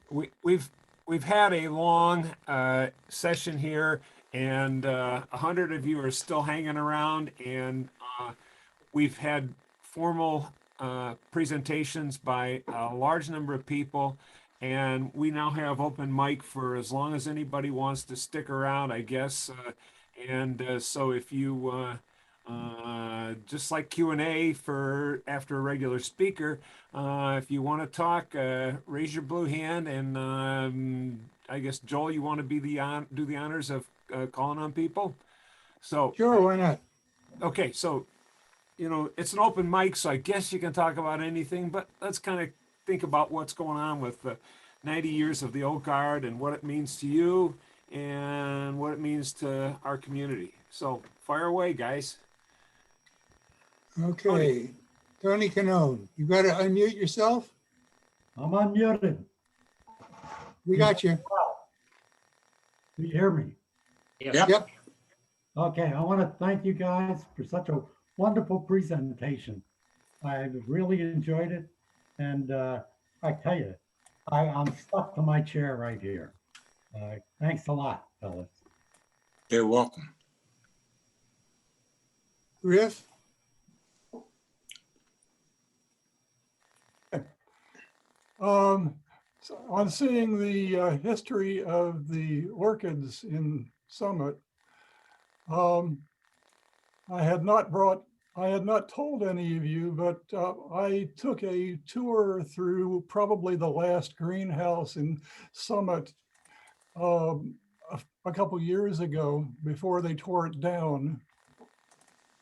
We've had a long session here, and 100 of you are still hanging around, and we've had formal presentations by a large number of people, and we now have open mic for as long as anybody wants to stick around, I guess. So if you just like Q&A for after a regular speaker, if you want to talk, raise your blue hand, and I guess Joel, you want to be do the honors of calling on people. So sure, why not? Okay, so you know it's an open mic, so I guess you can talk about anything, but let's kind of think about what's going on with the 90 years of the old guard and what it means to you and what it means to our community. So fire away, guys. Okay, Tony Canone, you got to unmute yourself. I'm unmuted. We got you. Do you hear me? Yep. Okay, I want to thank you guys for such a wonderful presentation. I really enjoyed it. And I tell you, I'm stuck to my chair right here. Thanks a lot, fellas. You're welcome. Griff? So on seeing the history of the orchids in Summit, I had not told any of you, but I took a tour through probably the last greenhouse in Summit a couple years ago before they tore it down.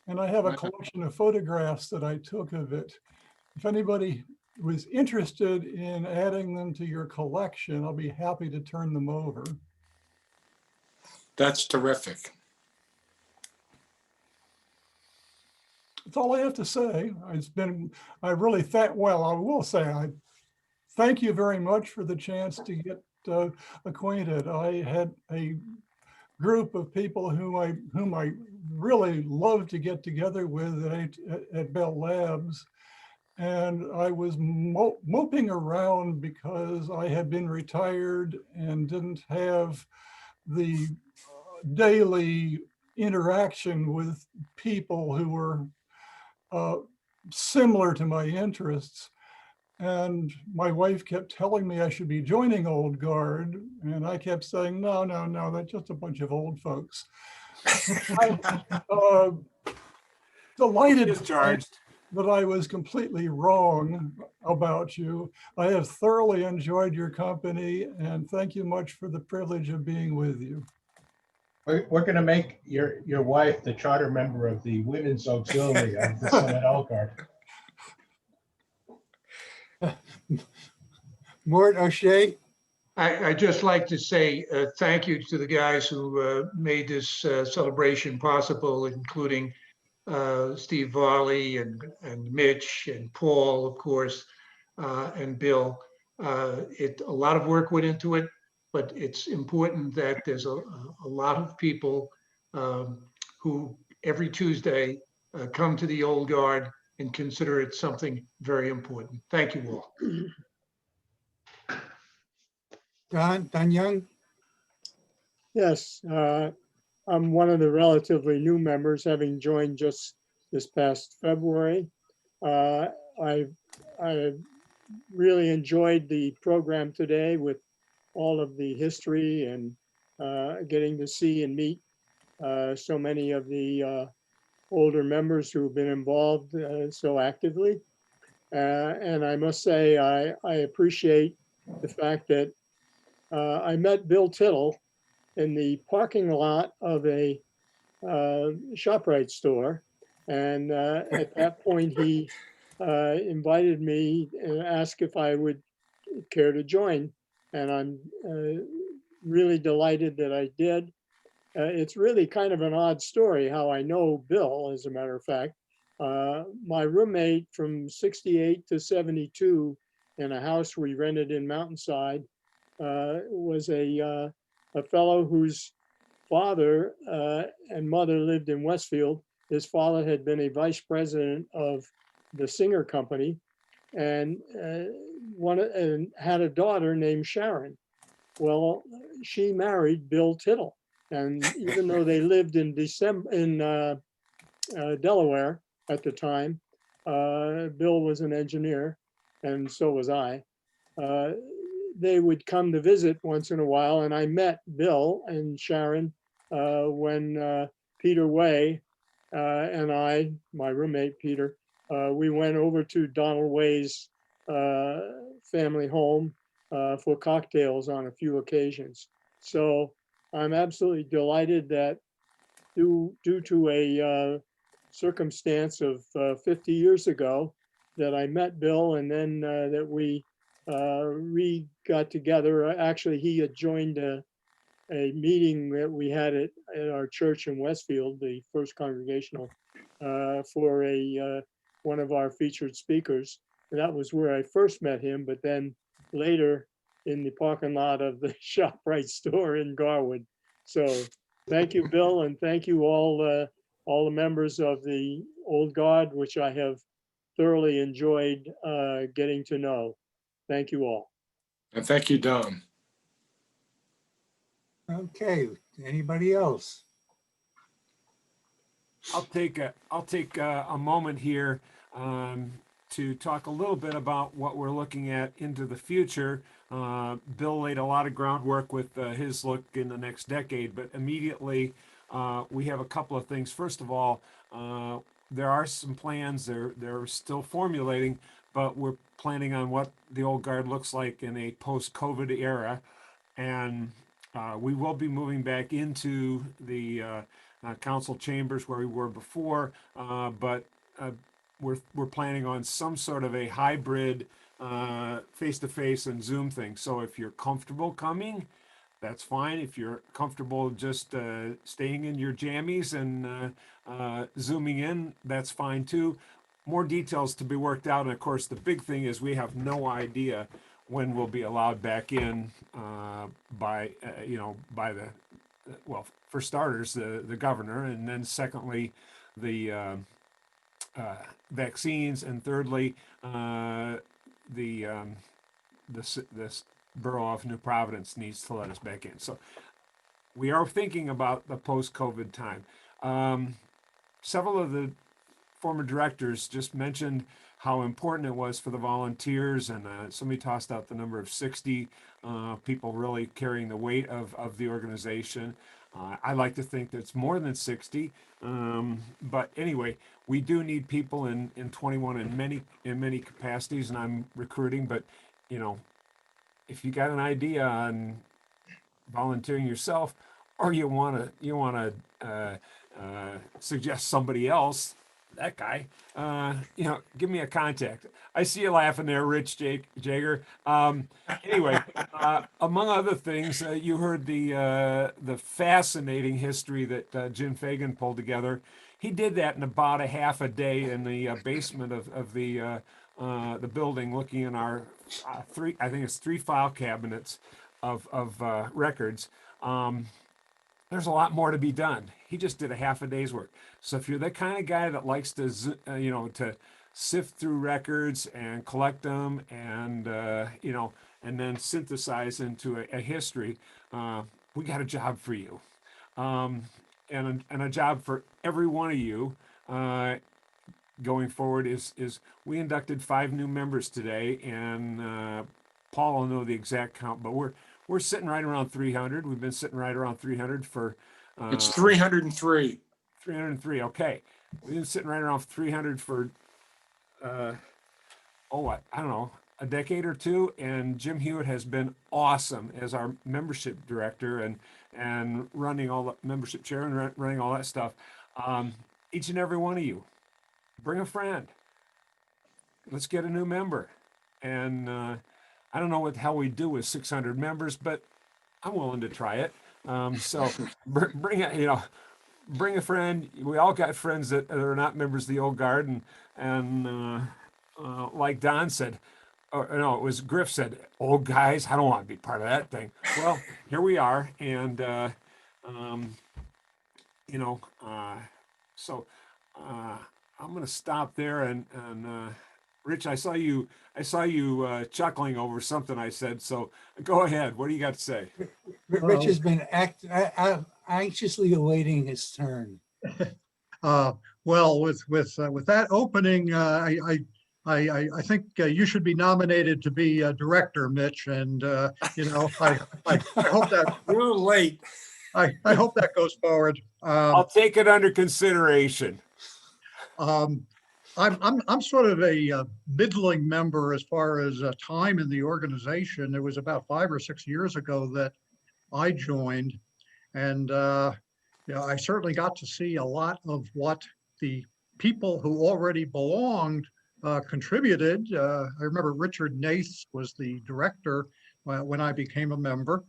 And I have a collection of photographs that I took of it. If anybody was interested in adding them to your collection, I'll be happy to turn them over. That's terrific. That's all I have to say. I will say, I thank you very much for the chance to get acquainted. I had a group of people whom I really love to get together with at Bell Labs. And I was moping around because I had been retired and didn't have the daily interaction with people who were similar to my interests. And my wife kept telling me I should be joining Old Guard. And I kept saying, no, that's just a bunch of old folks. Delighted that I was completely wrong about you. I have thoroughly enjoyed your company, and thank you much for the privilege of being with you. We're going to make your wife the charter member of the Women's Auxiliary of the Summit Old Guard. Mort O'Shea? I'd just like to say thank you to the guys who made this celebration possible, including Steve Varley and Mitch and Paul, of course, and Bill. A lot of work went into it, but it's important that there's a lot of people who every Tuesday come to the Old Guard and consider it something very important. Thank you all. Don Young? Yes, I'm one of the relatively new members, having joined just this past February. I really enjoyed the program today with all of the history and getting to see and meet so many of the older members who've been involved so actively. And I must say, I appreciate the fact that I met Bill Tittle in the parking lot of a ShopRite store. And at that point, he invited me and asked if I would care to join. And I'm really delighted that I did. It's really kind of an odd story how I know Bill, as a matter of fact. My roommate from 68 to 72 in a house we rented in Mountainside was a fellow whose father and mother lived in Westfield. His father had been a vice president of the Singer Company and had a daughter named Sharon. Well, she married Bill Tittle. And even though they lived in Delaware at the time, Bill was an engineer, and so was I. They would come to visit once in a while, and I met Bill and Sharon when Peter Way and I, my roommate Peter, we went over to Donald Way's family home for cocktails on a few occasions. So I'm absolutely delighted that due to a circumstance of 50 years ago that I met Bill, and then that we got together. Actually, he had joined a meeting that we had at our church in Westfield, the First Congregational, for one of our featured speakers. And that was where I first met him, but then later in the parking lot of the ShopRite store in Garwood. So thank you, Bill, and thank you all the members of the Old Guard, which I have thoroughly enjoyed getting to know. Thank you all. And thank you, Don. Okay, anybody else? I'll take a moment here to talk a little bit about what we're looking at into the future. Bill laid a lot of groundwork with his look in the next decade, but immediately we have a couple of things. First of all, there are some plans they're still formulating, but we're planning on what the Old Guard looks like in a post-COVID era. And we will be moving back into the council chambers where we were before, but we're planning on some sort of a hybrid face-to-face and Zoom thing. So if you're comfortable coming, that's fine. If you're comfortable just staying in your jammies and Zooming in, that's fine too. More details to be worked out. And of course, the big thing is we have no idea when we'll be allowed back in by the, well, for starters, the governor, and then secondly, the vaccines, and thirdly, this borough of New Providence needs to let us back in. So we are thinking about the post-COVID time. Several of the former directors just mentioned how important it was for the volunteers, and somebody tossed out the number of 60 people really carrying the weight of the organization. I like to think that it's more than 60, but anyway, we do need people in 21 in many capacities, and I'm recruiting. But if you got an idea on volunteering yourself, or you want to suggest somebody else, that guy, give me a contact. I see you laughing there, Rich Jager. Anyway, among other things, you heard the fascinating history that Jim Fagan pulled together. He did that in about a half a day in the basement of the building, looking in our three file cabinets of records. There's a lot more to be done. He just did a half a day's work. So if you're the kind of guy that likes to, to sift through records and collect them and, you know, and then synthesize into a history. We got a job for you. And a job for every one of you going forward is we inducted 5 new members today, and Paul will know the exact count, but we're sitting right around 300. We've been sitting right around 300 for It's 303. 303. Okay, we've been sitting right around 300 for I don't know, a decade or two, and Jim Hewitt has been awesome as our membership director and running all the membership chair and running all that stuff. Each and every one of you, bring a friend. Let's get a new member. And I don't know what the hell we do with 600 members, but I'm willing to try it. So bring it, you know, bring a friend. We all got friends that are not members of the old guard, and like Don said, or no, it was Griff said, "Old guys, I don't want to be part of that thing." Well, here we are, and you know, so I'm going to stop there. And Rich, I saw you chuckling over something I said. So go ahead. What do you got to say? Rich has been anxiously awaiting his turn. Well, with that opening, I think you should be nominated to be a director, Mitch. And you know, I hope that you're late. I hope that goes forward. I'll take it under consideration. I'm sort of a middling member as far as time in the organization. It was about 5 or 6 years ago that I joined, and you know, I certainly got to see a lot of what the people who already belonged contributed. I remember Richard Nath was the director when I became a member.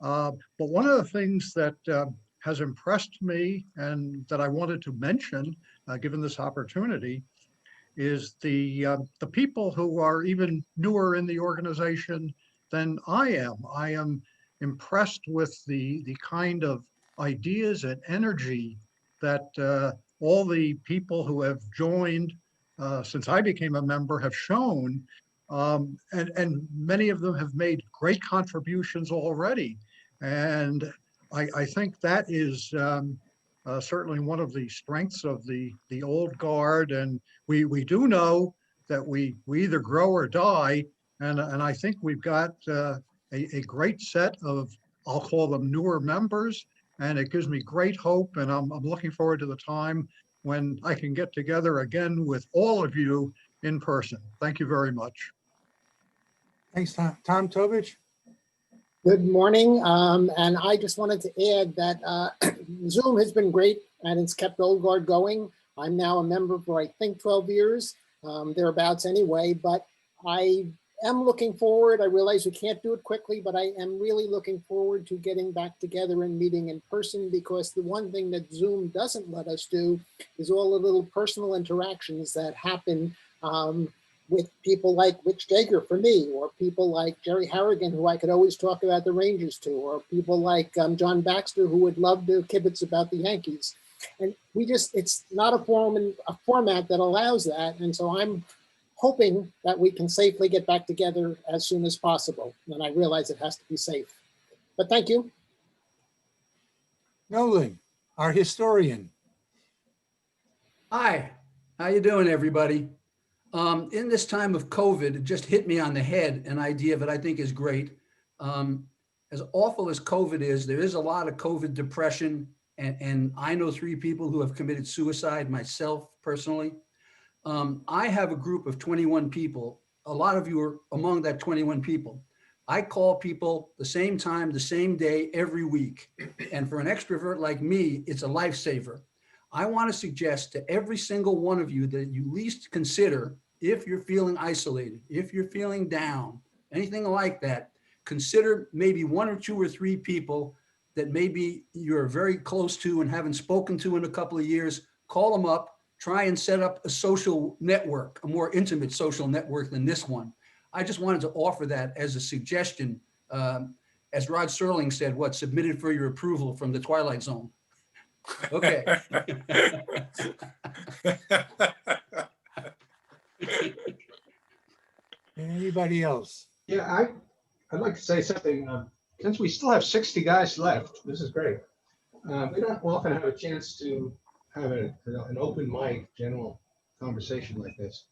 But one of the things that has impressed me and that I wanted to mention, given this opportunity, is the people who are even newer in the organization than I am. I am impressed with the kind of ideas and energy that all the people who have joined since I became a member have shown, and many of them have made great contributions already. And I think that is certainly one of the strengths of the old guard. And we do know that we either grow or die. And I think we've got a great set of, I'll call them newer members. And it gives me great hope. And I'm looking forward to the time when I can get together again with all of you in person. Thank you very much. Thanks, Tom. Tom Tovich? Good morning, and I just wanted to add that Zoom has been great and it's kept Old Guard going. I'm now a member for I think 12 years, thereabouts anyway, but I am looking forward. I realize we can't do it quickly, but I am really looking forward to getting back together and meeting in person, because the one thing that Zoom doesn't let us do is all the little personal interactions that happen with people like Rich Jager for me, or people like Jerry Harrigan, who I could always talk about the Rangers to, or people like John Baxter, who would love to kibitz about the Yankees. And it's not a format that allows that. And so I'm hoping that we can safely get back together as soon as possible. And I realize it has to be safe. But thank you. Nolan, our historian. Hi, how you doing, everybody? In this time of COVID, it just hit me on the head, an idea that I think is great. As awful as COVID is, there is a lot of COVID depression, and I know 3 people who have committed suicide, myself personally. I have a group of 21 people. A lot of you are among that 21 people. I call people the same time, the same day, every week. And for an extrovert like me, it's a lifesaver. I want to suggest to every single one of you that you at least consider, if you're feeling isolated, if you're feeling down, anything like that, consider maybe 1 or 2 or 3 people that maybe you're very close to and haven't spoken to in a couple of years. Call them up, try and set up a social network, a more intimate social network than this one. I just wanted to offer that as a suggestion. As Rod Serling said, submitted for your approval from the Twilight Zone. Okay. Anybody else? Yeah, I'd like to say something. Since we still have 60 guys left, this is great. We don't often have a chance to have an open mic, general conversation like this.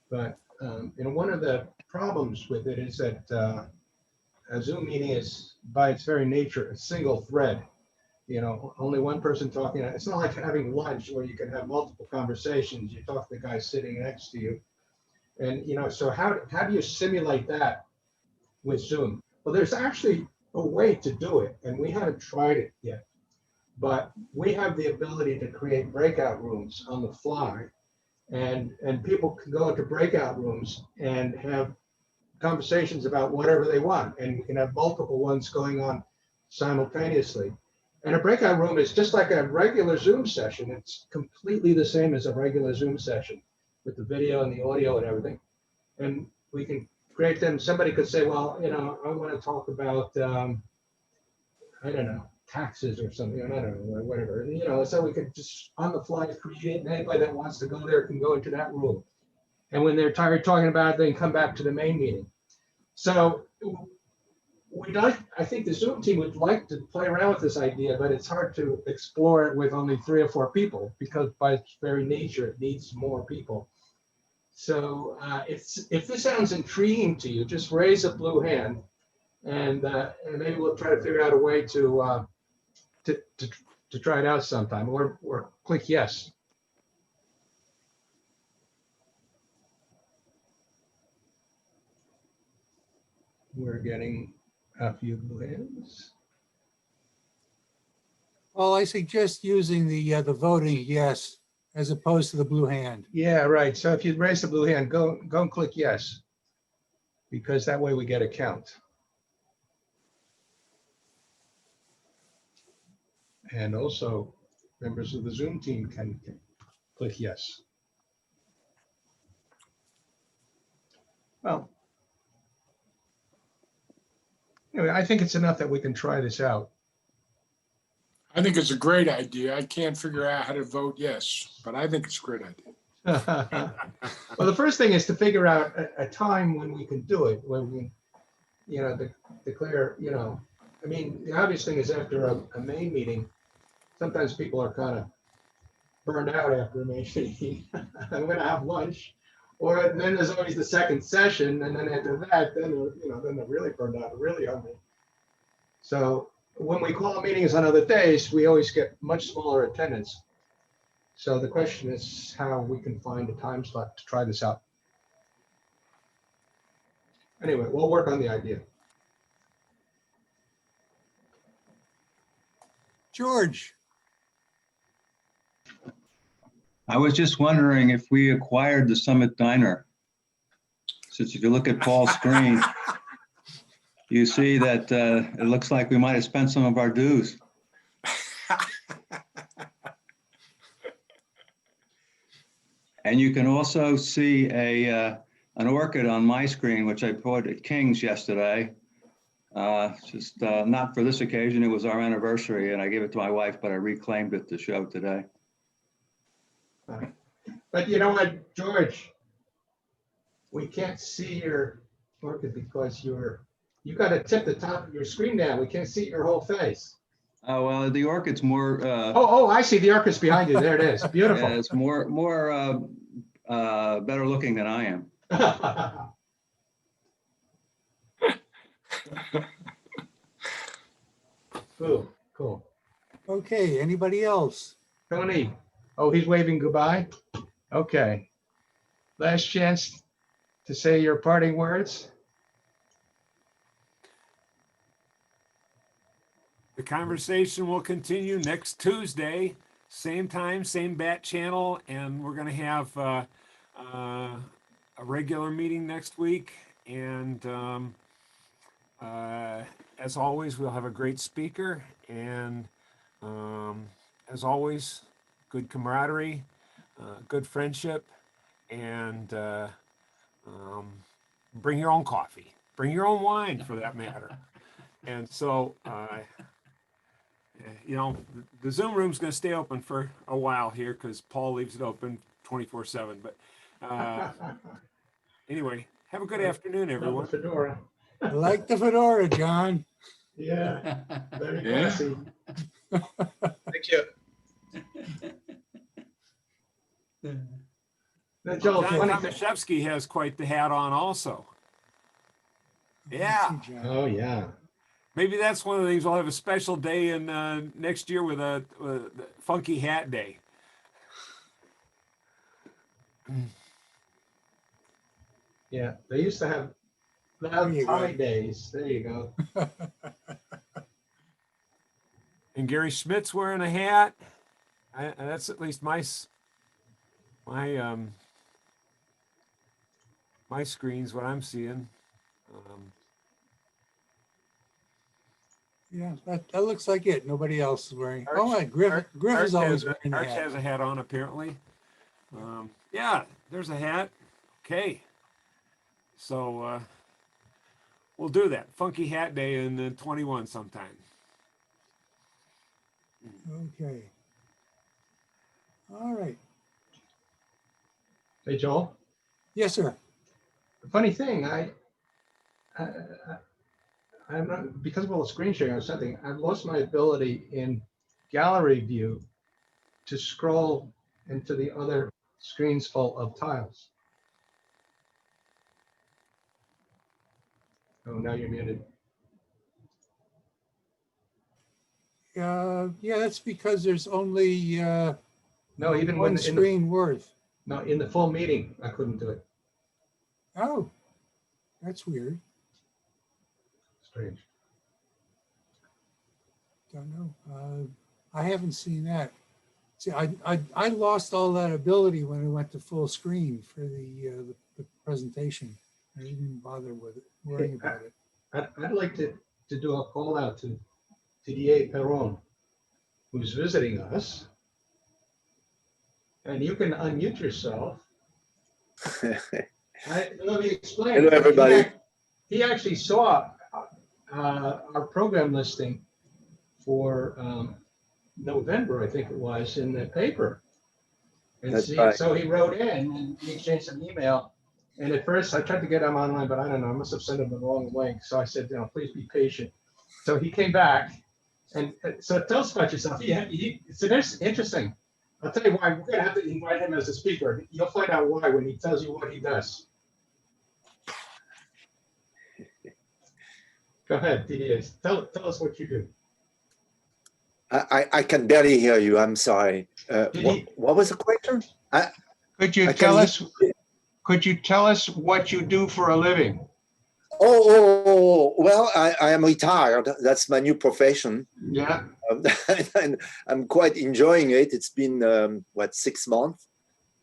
But one of the problems with it is that a Zoom meeting is, by its very nature, a single thread. Only one person talking. It's not like having lunch where you can have multiple conversations. You talk to the guy sitting next to you. And, so how do you simulate that with Zoom? Well, there's actually a way to do it, and we haven't tried it yet. But we have the ability to create breakout rooms on the fly, and people can go into breakout rooms and have conversations about whatever they want, and we can have multiple ones going on simultaneously. And a breakout room is just like a regular Zoom session. It's completely the same as a regular Zoom session with the video and the audio and everything. And we can create them. Somebody could say, well, I want to talk about, I don't know, taxes or something, I don't know, or whatever. So we could just on the fly create it, and anybody that wants to go there can go into that room. And when they're tired talking about it, they can come back to the main meeting. So I think the Zoom team would like to play around with this idea, but it's hard to explore it with only 3 or 4 people because by its very nature, it needs more people. So if this sounds intriguing to you, just raise a blue hand, and maybe we'll try to figure out a way to try it out sometime, or click yes. We're getting a few blue hands. Well, I suggest using the voting yes, as opposed to the blue hand. Yeah, right. So if you raise the blue hand, go and click yes, because that way we get a count. And also, members of the Zoom team can click yes. Well, anyway, I think it's enough that we can try this out. I think it's a great idea. I can't figure out how to vote yes, but I think it's a great idea. Well, the first thing is to figure out a time when we can do it, when we, declare, I mean, the obvious thing is after a main meeting, sometimes people are kind of burned out after a main meeting. I'm going to have lunch, or then there's always the second session, and then after that, then they're really burned out, really hungry. So when we call meetings on other days, we always get much smaller attendance. So the question is how we can find a time slot to try this out. Anyway, we'll work on the idea. George. I was just wondering if we acquired the Summit Diner. Since if you look at Paul's screen, you see that it looks like we might have spent some of our dues. And you can also see an orchid on my screen, which I bought at King's yesterday. Just not for this occasion, it was our anniversary, and I gave it to my wife, but I reclaimed it to show today. But you know what, George? We can't see your orchid because you got to tip the top of your screen down. We can't see your whole face. Oh, well, the orchid's more. Oh, I see. The orchid's behind you. There it is. Beautiful. Yeah, it's more better looking than I am. Cool. Okay, anybody else? Tony. Oh, he's waving goodbye. Okay. Last chance to say your parting words. The conversation will continue next Tuesday, same time, same bat channel, and we're going to have a regular meeting next week. And as always, we'll have a great speaker, and as always, good camaraderie, good friendship, and bring your own coffee, bring your own wine for that matter. And so, the Zoom room's going to stay open for a while here because Paul leaves it open 24/7. But Anyway, have a good afternoon, everyone. Fedora. I like the fedora, John. Yeah, very Yeah. classy. Thank you. Now, Joel, John funny thing. Tomaszewski has quite the hat on also. Yeah. Oh, yeah. Maybe that's one of the things. We'll have a special day in next year with a funky hat day. Yeah, they used to have loud tie days. There you go. And Gary Schmidt's wearing a hat. That's at least my screen's what I'm seeing. Yeah, that looks like it. Nobody else is wearing. Griff is always wearing a Arch hat. has a hat on apparently. Yeah, there's a hat. Okay. So we'll do that. Funky Hat Day in 21 sometime. Okay. All right. Hey, Joel. Yes, sir. Funny thing, I'm not, because of all the screen sharing or something, I've lost my ability in gallery view to scroll into the other screens full of tiles. Oh, now you're muted. Yeah, that's because there's only No, even one when screen worth. No, in the full meeting, I couldn't do it. Oh, that's weird. Strange. Don't know. I haven't seen that. See, I lost all that ability when I went to full screen for the presentation. I didn't bother with it, worrying about it. I'd like to do a call out to Didier Perron, who's visiting us. And you can unmute yourself. Let me explain. Hello, everybody. He actually saw our program listing for November, I think it was, in the paper. And That's right. so he wrote in and we exchanged some email. And at first I tried to get him online, but I don't know, I must have sent him the wrong link. So I said, please be patient. So he came back. And so tell us about yourself. It's interesting. I'll tell you why. We're going to have to invite him as a speaker. You'll find out why when he tells you what he does. Go ahead, Didier. Tell us what you do. I can barely hear you. I'm sorry. What was the question? Could you tell us what you do for a living? Well, I am retired. That's my new profession. Yeah. And I'm quite enjoying it. It's been, 6 months?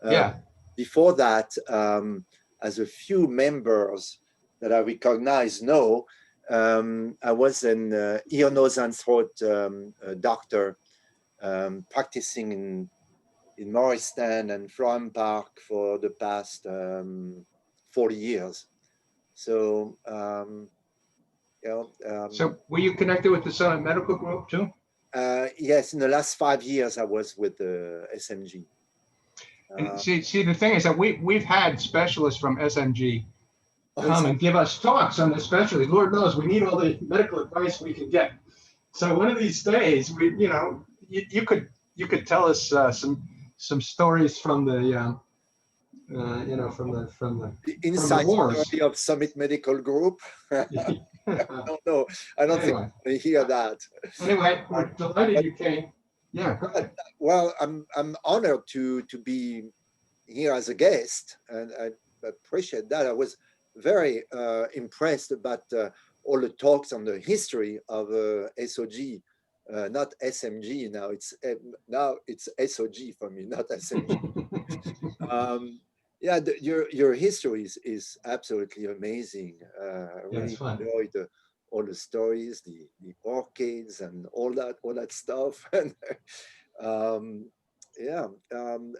Yeah. Before that, as a few members that I recognize know, I was an ear, nose, and throat doctor practicing in Morristown and Florham Park for the past 40 years. So, so were you connected with the Summit Medical Group too? Yes, in the last 5 years, I was with the SMG. And see, the thing is that we've had specialists from SMG come and give us talks on the specialty. Lord knows we need all the medical advice we can get. So one of these days, you could tell us some stories from the from the inside wars. story of Summit Medical Group. I don't know. I don't think I hear that. Anyway, we're delighted you came. Yeah, go ahead. Well, I'm honored to be here as a guest, and I appreciate that. I was very impressed about all the talks on the history of SOG, not SMG. Now it's SOG for me, not SMG. Yeah, your history is absolutely amazing. I really enjoyed all the stories, the orchids, and all that stuff. And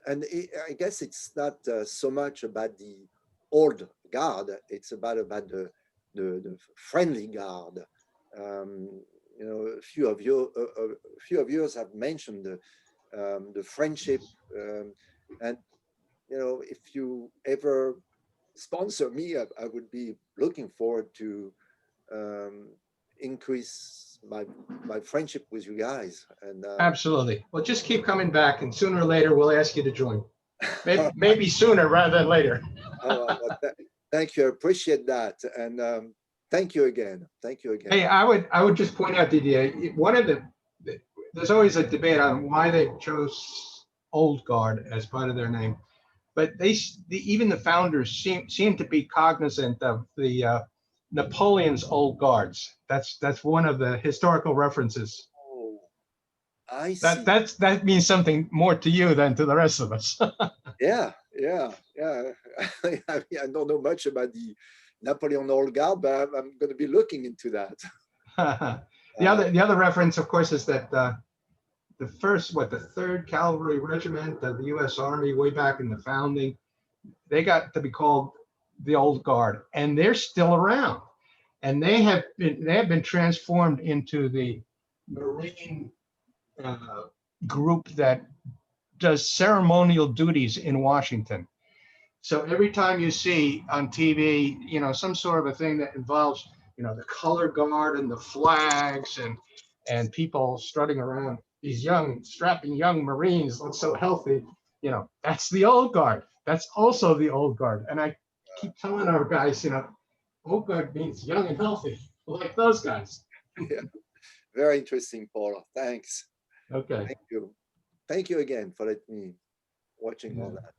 and I guess it's not so much about the old guard; it's about the friendly guard. A few of you have mentioned the friendship, and if you ever sponsor me, I would be looking forward to increase my friendship with you guys. And Absolutely. Well, just keep coming back, and sooner or later we'll ask you to join. Maybe sooner rather than later. Thank you. I appreciate that. And thank you again. Thank you again. Hey, I would just point out, Didier, there's always a debate on why they chose Old Guard as part of their name, but even the founders seem to be cognizant of the Napoleon's Old Guards. That's one of the historical references. Oh, I see. That means something more to you than to the rest of us. Yeah. I don't know much about the Napoleon Old Guard, but I'm going to be looking into that. The other reference, of course, is that the 3rd Cavalry Regiment of the U.S. Army, way back in the founding, they got to be called the Old Guard, and they're still around, and they have been transformed into the Marine group that does ceremonial duties in Washington. So every time you see on TV, some sort of a thing that involves, the color guard and the flags and people strutting around, these strapping young Marines look so healthy, that's the Old Guard. That's also the Old Guard. And I keep telling our guys, Old Guard means young and healthy, like those guys. Yeah. Very interesting, Paul. Thanks. Okay. Thank you. Thank you again for letting me watching all that.